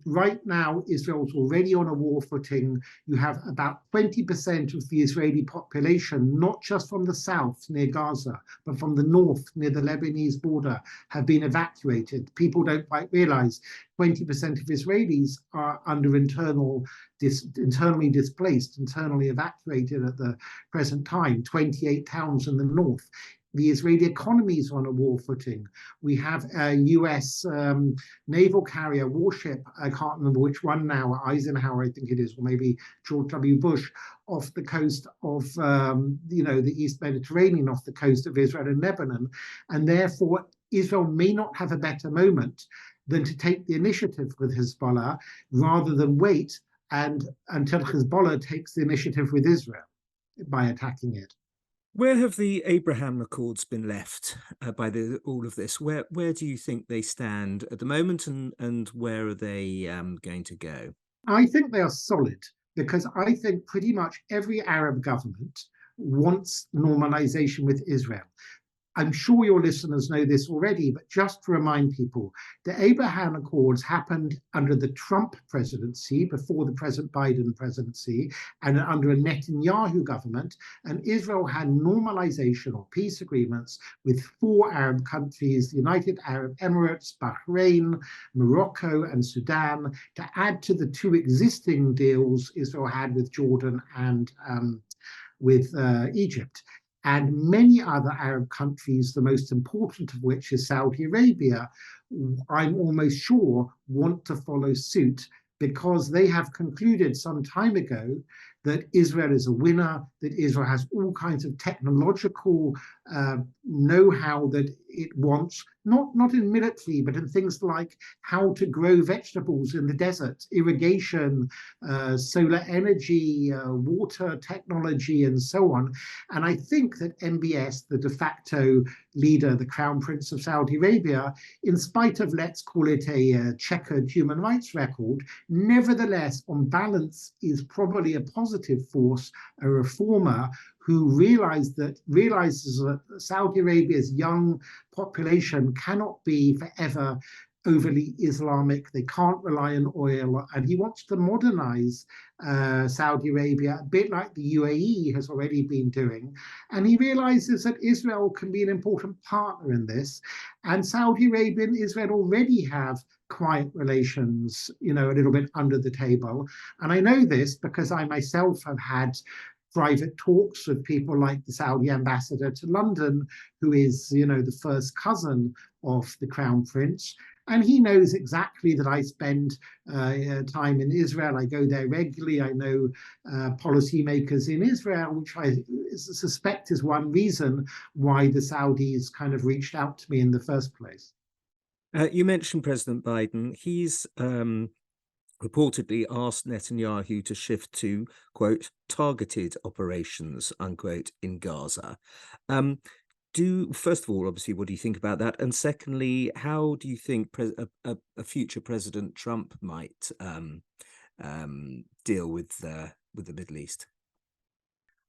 Right now, Israel's already on a war footing. You have about 20% of the Israeli population, not just from the south near Gaza, but from the north near the Lebanese border, have been evacuated. People don't quite realize 20% of Israelis are under internally displaced, internally evacuated at the present time, 28 towns in the north. The Israeli economy is on a war footing. We have a US naval carrier warship, I can't remember which one now, Eisenhower, I think it is, or maybe George W. Bush, off the coast of the East Mediterranean, off the coast of Israel and Lebanon. And therefore, Israel may not have a better moment than to take the initiative with Hezbollah rather than wait until Hezbollah takes the initiative with Israel by attacking it. Where have the Abraham Accords been left by all of this? Where do you think they stand at the moment, and where are they going to go? I think they are solid, because I think pretty much every Arab government wants normalization with Israel. I'm sure your listeners know this already, but just to remind people, the Abraham Accords happened under the Trump presidency, before the present Biden presidency, and under a Netanyahu government. And Israel had normalization or peace agreements with 4 Arab countries: the United Arab Emirates, Bahrain, Morocco, and Sudan, to add to the 2 existing deals Israel had with Jordan and with Egypt. And many other Arab countries, the most important of which is Saudi Arabia, I'm almost sure want to follow suit, because they have concluded some time ago that Israel is a winner, that Israel has all kinds of technological know-how that it wants, not in military, but in things like how to grow vegetables in the desert, irrigation, solar energy, water technology, and so on. And I think that MBS, the de facto leader, the Crown Prince of Saudi Arabia, in spite of, let's call it, a checkered human rights record, nevertheless, on balance, is probably a positive force, a reformer who realizes that Saudi Arabia's young population cannot be forever overly Islamic. They can't rely on oil, and he wants to modernize Saudi Arabia, a bit like the UAE has already been doing. And he realizes that Israel can be an important partner in this. And Saudi Arabia and Israel already have quiet relations, a little bit under the table. And I know this because I myself have had private talks with people like the Saudi ambassador to London, who is, the first cousin of the Crown Prince. And he knows exactly that I spend time in Israel. I go there regularly. I know policymakers in Israel, which I suspect is one reason why the Saudis kind of reached out to me in the first place. You mentioned President Biden. He's reportedly asked Netanyahu to shift to, quote, targeted operations, unquote, in Gaza. First of all, obviously, what do you think about that? And secondly, how do you think a future President Trump might deal with the Middle East?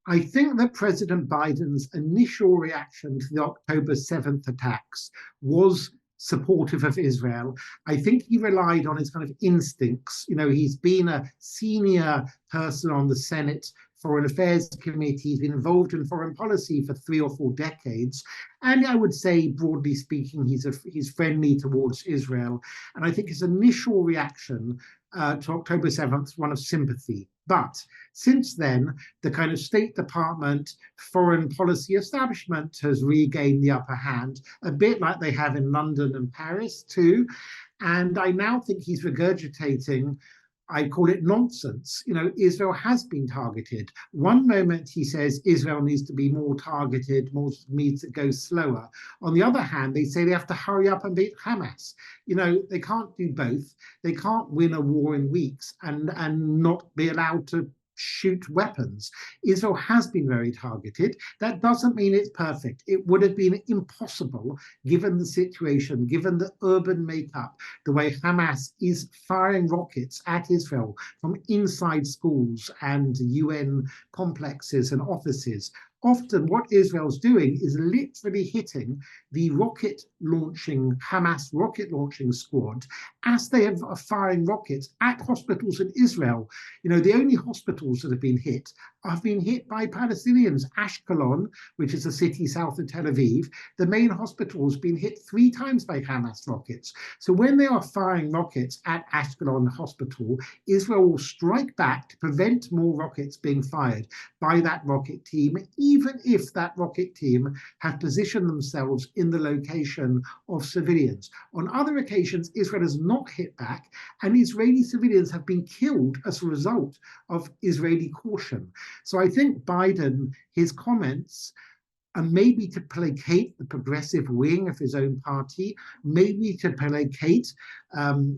I think that President Biden's initial reaction to the October 7th attacks was supportive of Israel. I think he relied on his kind of instincts. You know, he's been a senior person on the Senate Foreign Affairs Committee. He's been involved in foreign policy for 3 or 4 decades. And I would say, broadly speaking, he's friendly towards Israel. And I think his initial reaction to October 7th is one of sympathy. But since then, the kind of State Department foreign policy establishment has regained the upper hand, a bit like they have in London and Paris too. And I now think he's regurgitating, I call it nonsense. You know, Israel has been targeted. One moment he says Israel needs to be more targeted, needs to go slower. On the other hand, they say they have to hurry up and beat Hamas. You know, they can't do both. They can't win a war in weeks and not be allowed to shoot weapons. Israel has been very targeted. That doesn't mean it's perfect. It would have been impossible given the situation, given the urban makeup, the way Hamas is firing rockets at Israel from inside schools and UN complexes and offices. Often what Israel's doing is literally hitting the Hamas rocket launching squad as they are firing rockets at hospitals in Israel. You know, the only hospitals that have been hit by Palestinians. Ashkelon, which is a city south of Tel Aviv, the main hospital has been hit 3 times by Hamas rockets. So when they are firing rockets at Ashkelon Hospital, Israel will strike back to prevent more rockets being fired by that rocket team, even if that rocket team have positioned themselves in the location of civilians. On other occasions, Israel has not hit back, and Israeli civilians have been killed as a result of Israeli caution. So I think Biden, his comments, and maybe to placate the progressive wing of his own party, maybe to placate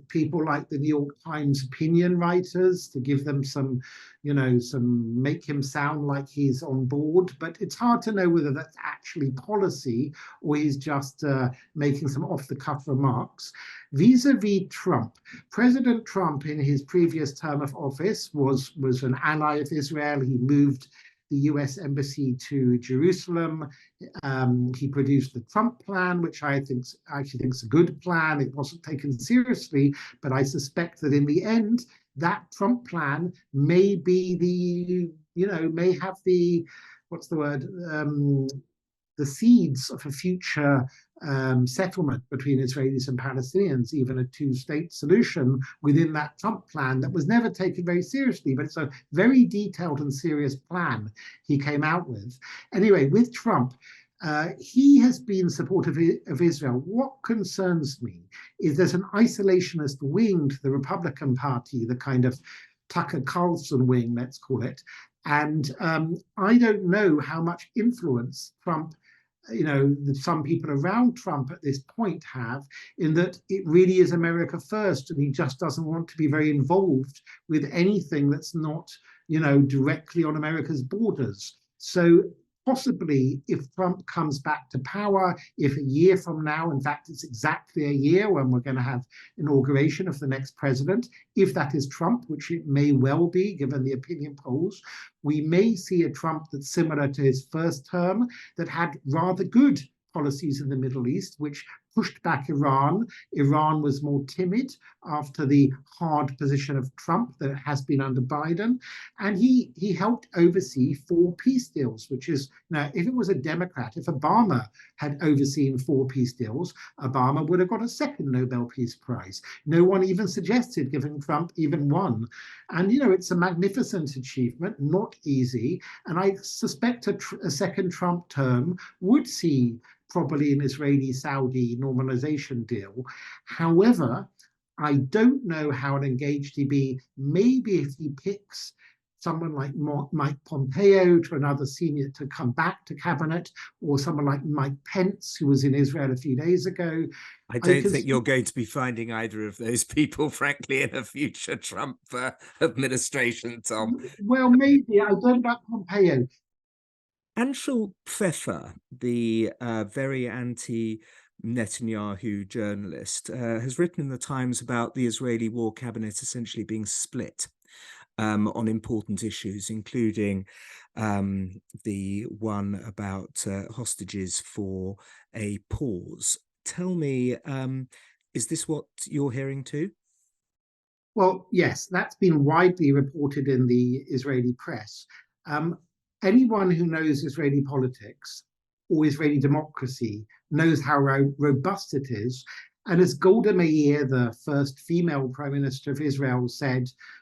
people like the New York Times opinion writers, to give them some, make him sound like he's on board. But it's hard to know whether that's actually policy or he's just making some off-the-cuff remarks. Vis-a-vis Trump, President Trump in his previous term of office was an ally of Israel. He moved the US embassy to Jerusalem. He produced the Trump plan, which I actually think is a good plan. It wasn't taken seriously, but I suspect that in the end, that Trump plan may be may have the, the seeds of a future settlement between Israelis and Palestinians, even a 2-state solution within that Trump plan that was never taken very seriously, but it's a very detailed and serious plan he came out with. Anyway, with Trump, he has been supportive of Israel. What concerns me is there's an isolationist wing to the Republican Party, the kind of Tucker Carlson wing, let's call it. And I don't know how much influence Trump, some people around Trump at this point have, in that it really is America first, and he just doesn't want to be very involved with anything that's not, directly on America's borders. So possibly if Trump comes back to power, if a year from now, in fact, it's exactly a year when we're going to have inauguration of the next president, if that is Trump, which it may well be, given the opinion polls, we may see a Trump that's similar to his first term, that had rather good policies in the Middle East, which pushed back Iran. Iran was more timid after the hard position of Trump that it has been under Biden. And he helped oversee 4 peace deals, which is, if it was a Democrat, if Obama had overseen 4 peace deals, Obama would have got a second Nobel Peace Prize. No one even suggested giving Trump even one. And, it's a magnificent achievement, not easy. And I suspect a second Trump term would see probably an Israeli-Saudi normalization deal. However, I don't know how engaged he'd be. Maybe if he picks someone like Mike Pompeo to another senior to come back to cabinet, or someone like Mike Pence, who was in Israel a few days ago. I don't think you're going to be finding either of those people, frankly, in a future Trump administration, Tom. Well, maybe. I don't know about Pompeo. Anshul Pfeffer, the very anti-Netanyahu journalist, has written in the Times about the Israeli war cabinet essentially being split on important issues, including the one about hostages for a pause. Tell me, is this what you're hearing too? Well, yes, that's been widely reported in the Israeli press. Um, Anyone who knows Israeli politics or Israeli democracy knows how robust it is. And as Golda Meir, the first female prime minister of Israel,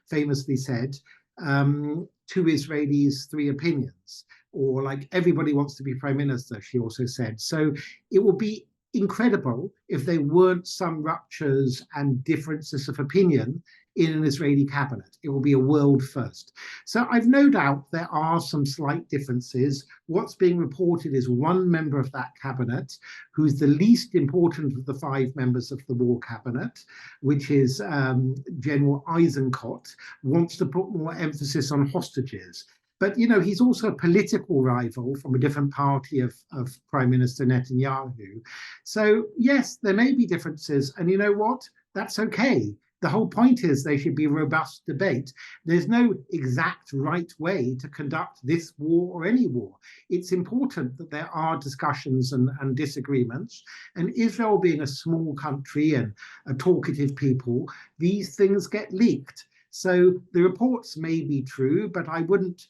famously said, two Israelis, three opinions, or like everybody wants to be prime minister, she also said. So it will be incredible if there weren't some ruptures and differences of opinion in an Israeli cabinet. It will be a world first. So I've no doubt there are some slight differences. What's being reported is one member of that cabinet, who's the least important of the five members of the war cabinet, which is General Eisenkot, wants to put more emphasis on hostages. But, you know, he's also a political rival from a different party of Prime Minister Netanyahu. So, yes, there may be differences. And you know what? That's okay. The whole point is there should be robust debate. There's no exact right way to conduct this war or any war. It's important that there are discussions and disagreements. And Israel being a small country and a talkative people, these things get leaked. So the reports may be true, but I wouldn't,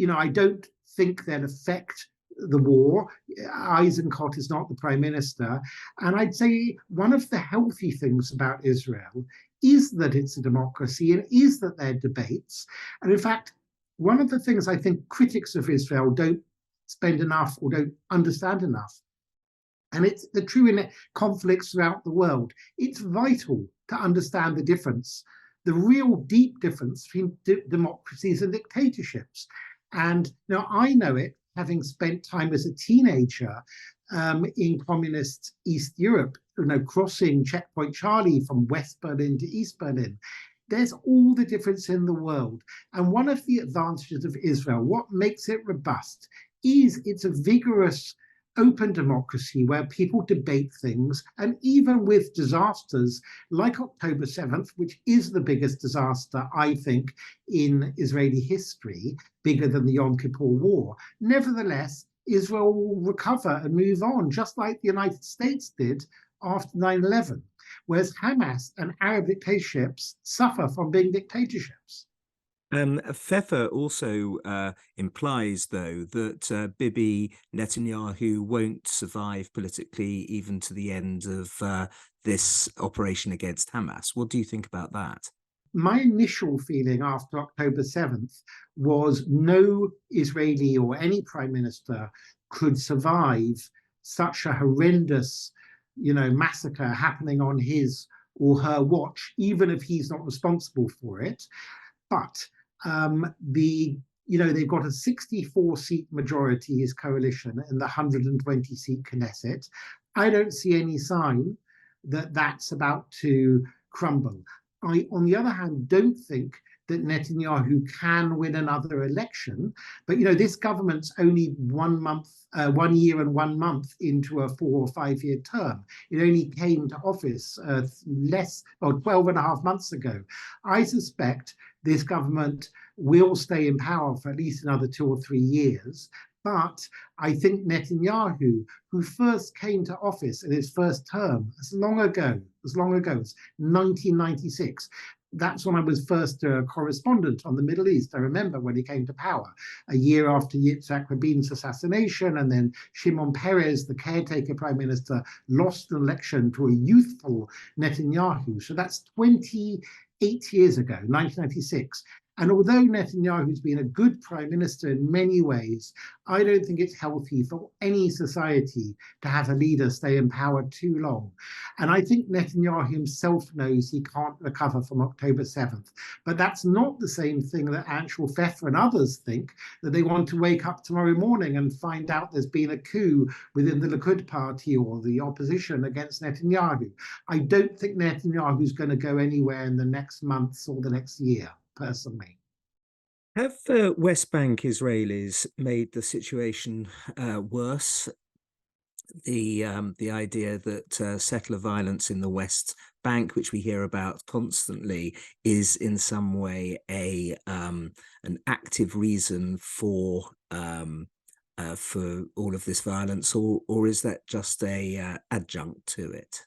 I don't think they'll affect the war. Eisenkot is not the prime minister. And I'd say one of the healthy things about Israel is that it's a democracy and is that there are debates. And in fact, one of the things I think critics of Israel don't spend enough or don't understand enough, and it's the true in conflicts throughout the world, it's vital to understand the difference, the real deep difference between democracies and dictatorships. And now I know it, having spent time as a teenager in communist East Europe, crossing Checkpoint Charlie from West Berlin to East Berlin. There's all the difference in the world. And one of the advantages of Israel, what makes it robust, is it's a vigorous, open democracy where people debate things. And even with disasters like October 7th, which is the biggest disaster, I think, in Israeli history, bigger than the Yom Kippur War, nevertheless, Israel will recover and move on, just like the United States did after 9/11, whereas Hamas and Arab dictatorships suffer from being dictatorships. Pfeffer also implies, though, that Bibi Netanyahu won't survive politically even to the end of this operation against Hamas. What do you think about that? My initial feeling after October 7th was no Israeli or any prime minister could survive such a horrendous, massacre happening on his or her watch, even if he's not responsible for it. But they've got a 64-seat majority, his coalition, in the 120-seat Knesset. I don't see any sign that that's about to crumble. I, on the other hand, don't think that Netanyahu can win another election. But, this government's only 1 year and 1 month into a 4 or 5 year term. It only came to office 12 and a half months ago. I suspect this government will stay in power for at least another 2 or 3 years. But I think Netanyahu, who first came to office in his first term as long ago as 1996, that's when I was first a correspondent on the Middle East. I remember when he came to power, a year after Yitzhak Rabin's assassination, and then Shimon Peres, the caretaker prime minister, lost an election to a youthful Netanyahu. So that's 28 years ago, 1996. And although Netanyahu's been a good prime minister in many ways, I don't think it's healthy for any society to have a leader stay in power too long. And I think Netanyahu himself knows he can't recover from October 7th. But that's not the same thing that Anshul Pfeffer and others think, that they want to wake up tomorrow morning and find out there's been a coup within the Likud party or the opposition against Netanyahu. I don't think Netanyahu's going to go anywhere in the next months or the next year, personally. Have West Bank Israelis made the situation worse? The idea that settler violence in the West Bank, which we hear about constantly, is in some way a an active reason for all of this violence, or is that just a adjunct to it?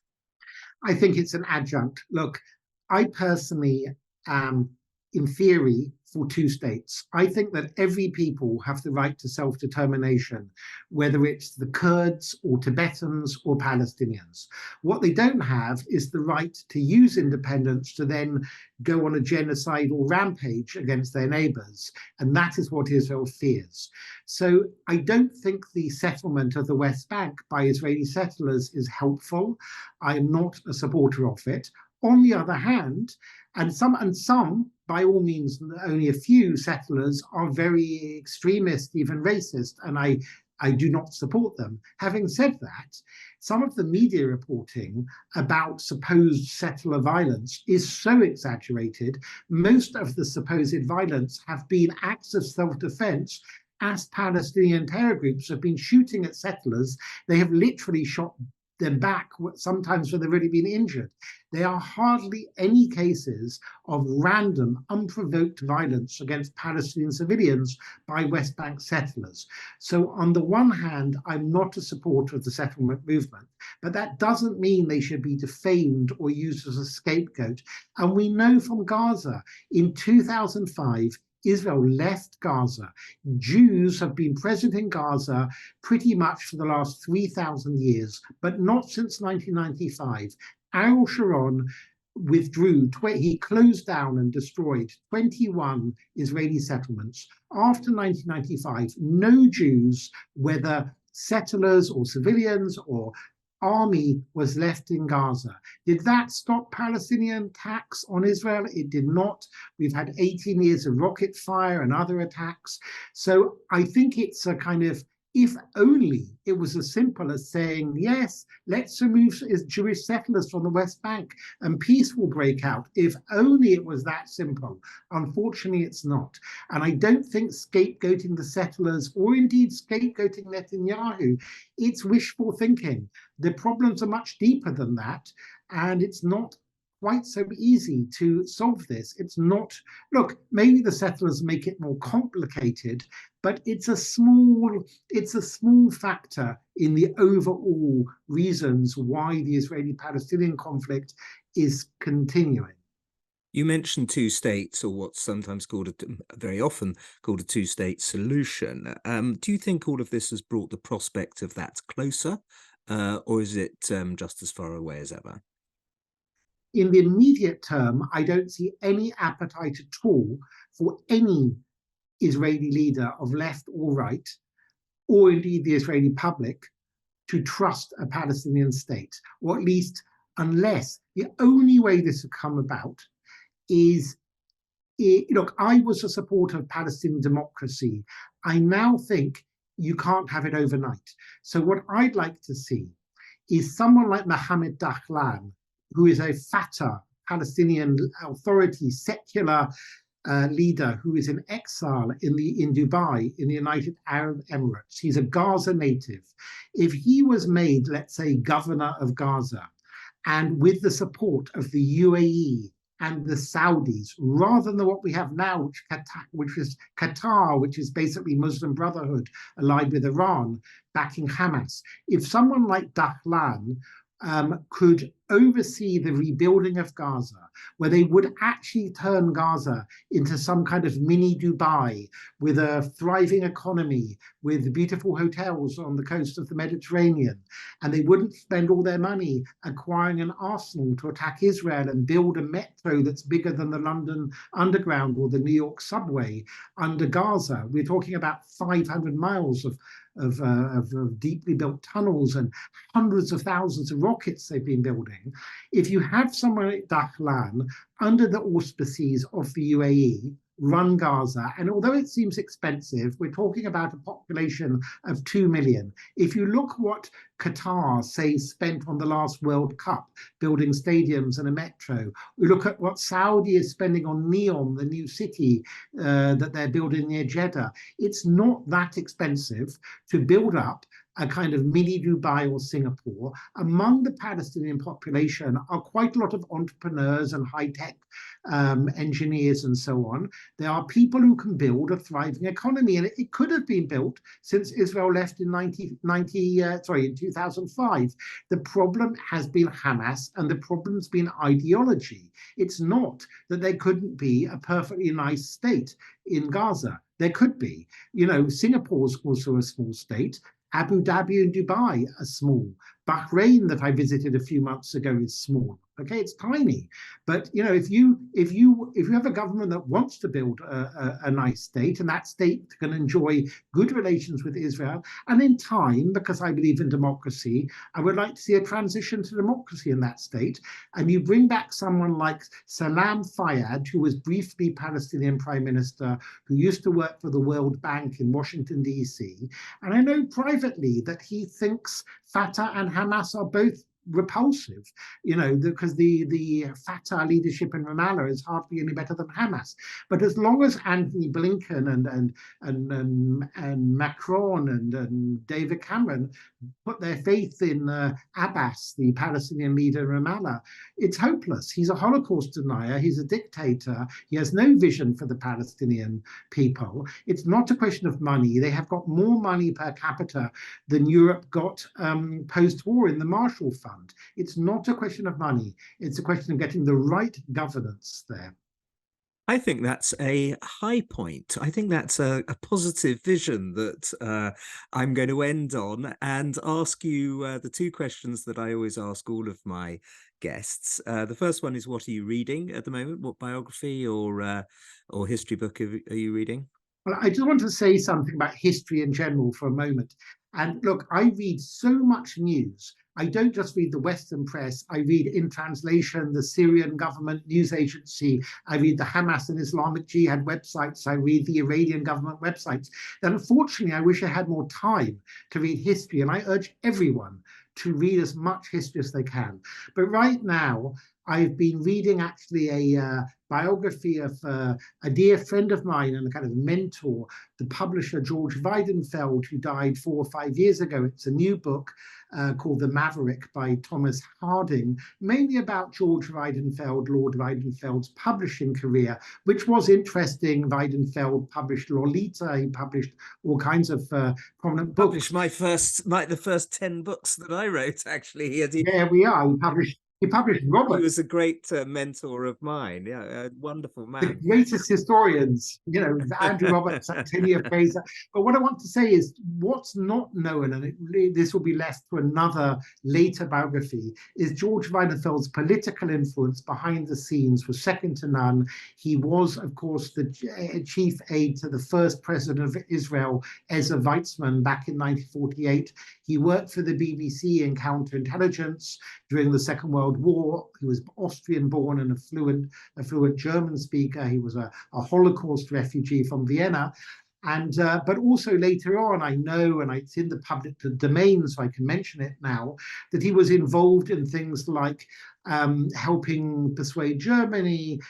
I think it's an adjunct. Look, I personally am, in theory, for two states. I think that every people have the right to self-determination, whether it's the Kurds or Tibetans or Palestinians. What they don't have is the right to use independence to then go on a genocidal rampage against their neighbors. And that is what Israel fears. So I don't think the settlement of the West Bank by Israeli settlers is helpful. I am not a supporter of it. On the other hand, and some, by all means, only a few settlers are very extremist, even racist, and I do not support them. Having said that, some of the media reporting about supposed settler violence is so exaggerated. Most of the supposed violence have been acts of self-defense as Palestinian terror groups have been shooting at settlers. They have literally shot them back, sometimes when they've already been injured. There are hardly any cases of random, unprovoked violence against Palestinian civilians by West Bank settlers. So on the one hand, I'm not a supporter of the settlement movement, but that doesn't mean they should be defamed or used as a scapegoat. And we know from Gaza, in 2005, Israel left Gaza. Jews have been present in Gaza pretty much for the last 3,000 years, but not since 1995. Ariel Sharon withdrew, he closed down and destroyed 21 Israeli settlements. After 1995, no Jews, whether settlers or civilians or army, was left in Gaza. Did that stop Palestinian attacks on Israel? It did not. We've had 18 years of rocket fire and other attacks. So I think it's a kind of, if only it was as simple as saying, yes, let's remove Jewish settlers from the West Bank and peace will break out. If only it was that simple. Unfortunately, it's not. And I don't think scapegoating the settlers, or indeed scapegoating Netanyahu, it's wishful thinking. The problems are much deeper than that, and it's not quite so easy to solve this. It's not, look, maybe the settlers make it more complicated, but it's a small factor in the overall reasons why the Israeli-Palestinian conflict is continuing. You mentioned two states, or what's sometimes called very often called a two-state solution. Do you think all of this has brought the prospect of that closer, or is it just as far away as ever? In the immediate term, I don't see any appetite at all for any Israeli leader of left or right, or indeed the Israeli public, to trust a Palestinian state, or at least unless the only way this would come about is, look, I was a supporter of Palestinian democracy. I now think you can't have it overnight. So what I'd like to see is someone like Mohammed Dahlan, who is a Fatah, Palestinian Authority, secular leader who is in exile in Dubai, in the United Arab Emirates. He's a Gaza native. If he was made, let's say, governor of Gaza, and with the support of the UAE and the Saudis, rather than what we have now, which is Qatar, which is basically Muslim Brotherhood allied with Iran, backing Hamas. If someone like Dahlan could oversee the rebuilding of Gaza, where they would actually turn Gaza into some kind of mini Dubai with a thriving economy, with beautiful hotels on the coast of the Mediterranean. And they wouldn't spend all their money acquiring an arsenal to attack Israel and build a metro that's bigger than the London Underground or the New York subway under Gaza. We're talking about 500 miles of deeply built tunnels and hundreds of thousands of rockets they've been building. If you have someone like Dahlan under the auspices of the UAE, run Gaza. And although it seems expensive, we're talking about a population of 2 million. If you look what Qatar, say, spent on the last World Cup, building stadiums and a metro, we look at what Saudi is spending on Neom, the new city that they're building near Jeddah. It's not that expensive to build up a kind of mini Dubai or Singapore. Among the Palestinian population are quite a lot of entrepreneurs and high-tech engineers and so on. There are people who can build a thriving economy, and it could have been built since Israel left in in 2005. The problem has been Hamas, and the problem's been ideology. It's not that there couldn't be a perfectly nice state in Gaza. There could be. You know, Singapore's also a small state. Abu Dhabi and Dubai are small. Bahrain, that I visited a few months ago, is small. Okay, it's tiny, but you know, if you have a government that wants to build a nice state, and that state can enjoy good relations with Israel, and in time, because I believe in democracy, I would like to see a transition to democracy in that state. And you bring back someone like Salam Fayyad, who was briefly Palestinian Prime Minister, who used to work for the World Bank in Washington, D.C. And I know privately that he thinks Fatah and Hamas are both repulsive, you know, because the Fatah leadership in Ramallah is hardly any better than Hamas. But as long as Anthony Blinken and Macron and David Cameron put their faith in Abbas, the Palestinian leader in Ramallah, it's hopeless. He's a Holocaust denier. He's a dictator. He has no vision for the Palestinian people. It's not a question of money. They have got more money per capita than Europe got post-war in the Marshall Fund. It's not a question of money. It's a question of getting the right governance there. I think that's a high point. I think that's a positive vision that I'm going to end on and ask you the two questions that I always ask all of my guests. The first one is, what are you reading at the moment? What biography or history book are you reading? Well, I just want to say something about history in general for a moment. And look, I read so much news. I don't just read the Western press. I read, in translation, the Syrian government news agency. I read the Hamas and Islamic Jihad websites. I read the Iranian government websites. And unfortunately, I wish I had more time to read history. And I urge everyone to read as much history as they can. But right now, I've been reading actually a biography of a dear friend of mine and a kind of mentor, the publisher George Weidenfeld, who died 4 or 5 years ago. It's a new book called The Maverick by Thomas Harding, mainly about George Weidenfeld, Lord Weidenfeld's publishing career, which was interesting. Weidenfeld published Lolita. He published all kinds of prominent books. Published the first 10 books that I wrote, actually. There we are. He published Robert. He was a great mentor of mine. Yeah, a wonderful man. The greatest historians, you know, Andrew Roberts, Antonia Fraser. But what I want to say is what's not known, and this will be left to another later biography, is George Weidenfeld's political influence behind the scenes was second to none. He was, of course, the chief aide to the first president of Israel, Ezra Weizmann, back in 1948. He worked for the BBC in counterintelligence during the Second World War. He was Austrian-born and a fluent German speaker. He was a Holocaust refugee from Vienna. And but also later on, I know, and it's in the public domain, so I can mention it now, that he was involved in things like helping persuade Germany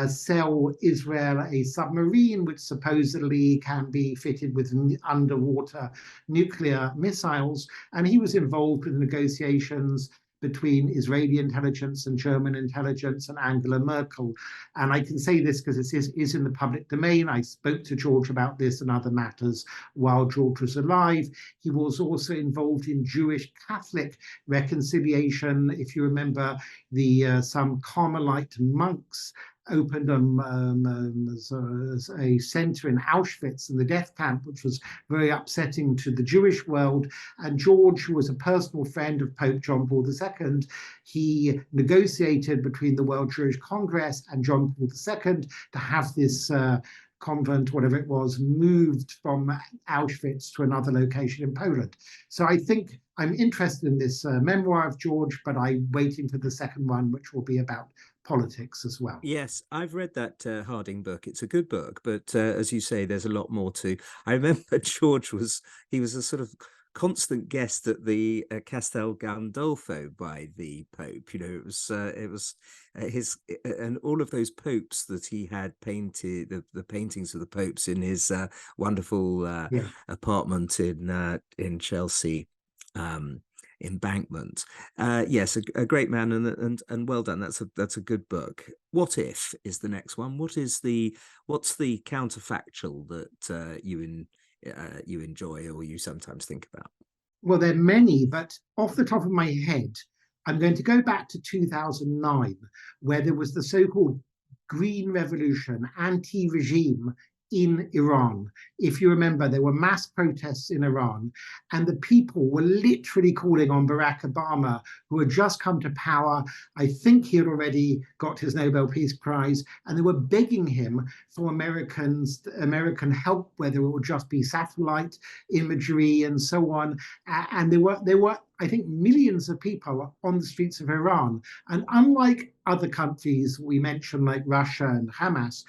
sell Israel a submarine, which supposedly can be fitted with underwater nuclear missiles. And he was involved with negotiations between Israeli intelligence and German intelligence and Angela Merkel. And I can say this because it is in the public domain. I spoke to George about this and other matters while George was alive. He was also involved in Jewish-Catholic reconciliation. If you remember, some Carmelite monks opened a center in Auschwitz in the death camp, which was very upsetting to the Jewish world. And George, who was a personal friend of Pope John Paul II, he negotiated between the World Jewish Congress and John Paul II to have this convent, whatever it was, moved from Auschwitz to another location in Poland. So I think I'm interested in this memoir of George, but I'm waiting for the second one, which will be about politics as well. Yes, I've read that Harding book. It's a good book, but as you say, there's a lot more to. I remember he was a sort of constant guest at the Castel Gandolfo by the Pope. You know, it was his and all of those popes that he had painted, the paintings of the popes in his wonderful Yeah. apartment in Chelsea. Embankment. Yes, a great man and well done. That's a good book. What If is the next one. What's the counterfactual that you enjoy or you sometimes think about? Well, there are many, but off the top of my head, I'm going to go back to 2009, where there was the so-called Green Revolution, anti-regime in Iran. If you remember, there were mass protests in Iran, and the people were literally calling on Barack Obama, who had just come to power. I think he had already got his Nobel Peace Prize, and they were begging him for American help, whether it would just be satellite imagery and so on. And there were, I think, millions of people on the streets of Iran. And unlike other countries we mentioned, like Russia and Hamas,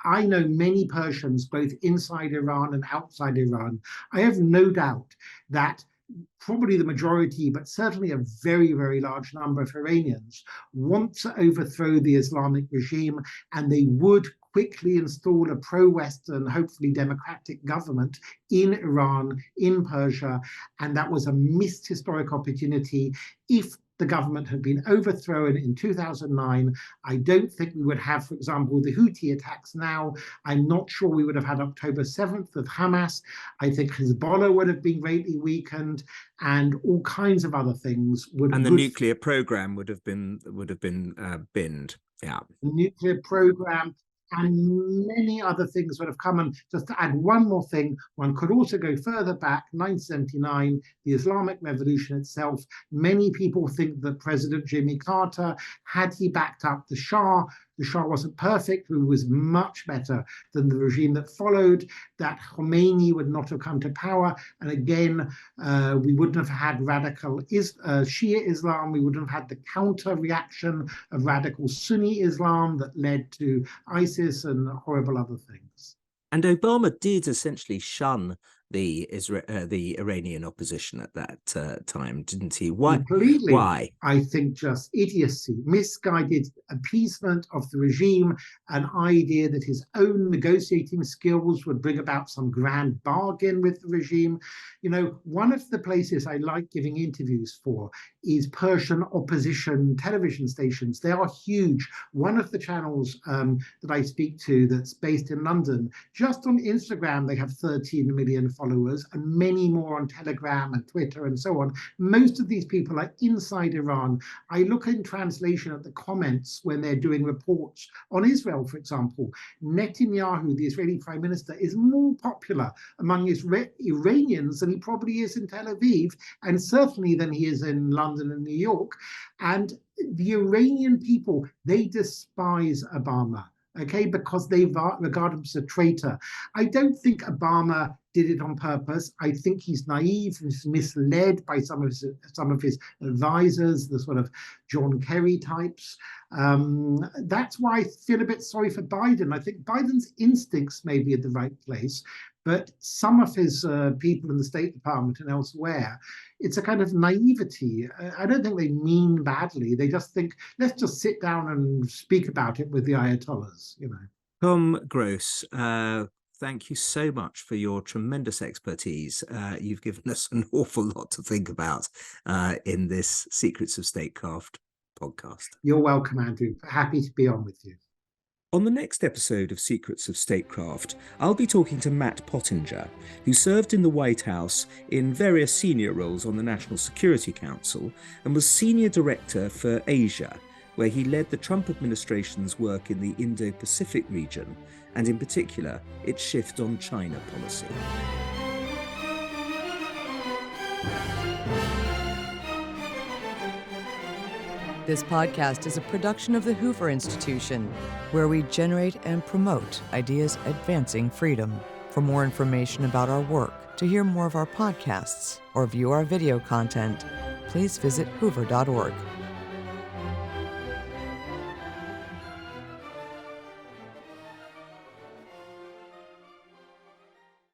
I know many Persians, both inside Iran and outside Iran. I have no doubt that probably the majority, but certainly a very, very large number of Iranians want to overthrow the Islamic regime, and they would quickly install a pro-Western, hopefully democratic government in Iran, in Persia, and that was a missed historic opportunity. If the government had been overthrown in 2009, I don't think we would have, for example, the Houthi attacks now. I'm not sure we would have had October 7th with Hamas. I think Hezbollah would have been greatly weakened, and all kinds of other things would. And the nuclear program would have been binned. Yeah, the nuclear program. And many other things would have come. And just to add one more thing, one could also go further back, 1979, the Islamic Revolution itself. Many people think that President Jimmy Carter, had he backed up the Shah wasn't perfect, but was much better than the regime that followed, that Khomeini would not have come to power. And again, we wouldn't have had radical Shia Islam. We wouldn't have had the counter reaction of radical Sunni Islam that led to ISIS and horrible other things. And Obama did essentially shun the Iranian opposition at that time, didn't he? Why? Completely. Why? I think just idiocy, misguided appeasement of the regime, an idea that his own negotiating skills would bring about some grand bargain with the regime. You know, one of the places I like giving interviews for is Persian opposition television stations. They are huge. One of the channels that I speak to that's based in London, just on Instagram, they have 13 million followers, and many more on Telegram and Twitter and so on. Most of these people are inside Iran. I look in translation at the comments when they're doing reports on Israel, for example. Netanyahu, the Israeli prime minister, is more popular among Iranians than he probably is in Tel Aviv, and certainly than he is in London and New York. And the Iranian people, they despise Obama. Okay, because they regard him as a traitor. I don't think Obama did it on purpose. I think he's naive, he's misled by some of his advisors, the sort of John Kerry types. That's why I feel a bit sorry for Biden. I think Biden's instincts may be at the right place, but some of his people in the State Department and elsewhere, it's a kind of naivety. I don't think they mean badly. They just think, let's just sit down and speak about it with the Ayatollahs, you know. Tom Gross, thank you so much for your tremendous expertise. You've given us an awful lot to think about in this Secrets of Statecraft podcast. You're welcome, Andrew. Happy to be on with you. On the next episode of Secrets of Statecraft, I'll be talking to Matt Pottinger, who served in the White House in various senior roles on the National Security Council and was Senior Director for Asia, where he led the Trump administration's work in the Indo-Pacific region, and in particular, its shift on China policy. This podcast is a production of the Hoover Institution, where we generate and promote ideas advancing freedom. For more information about our work, to hear more of our podcasts, or view our video content, please visit hoover.org.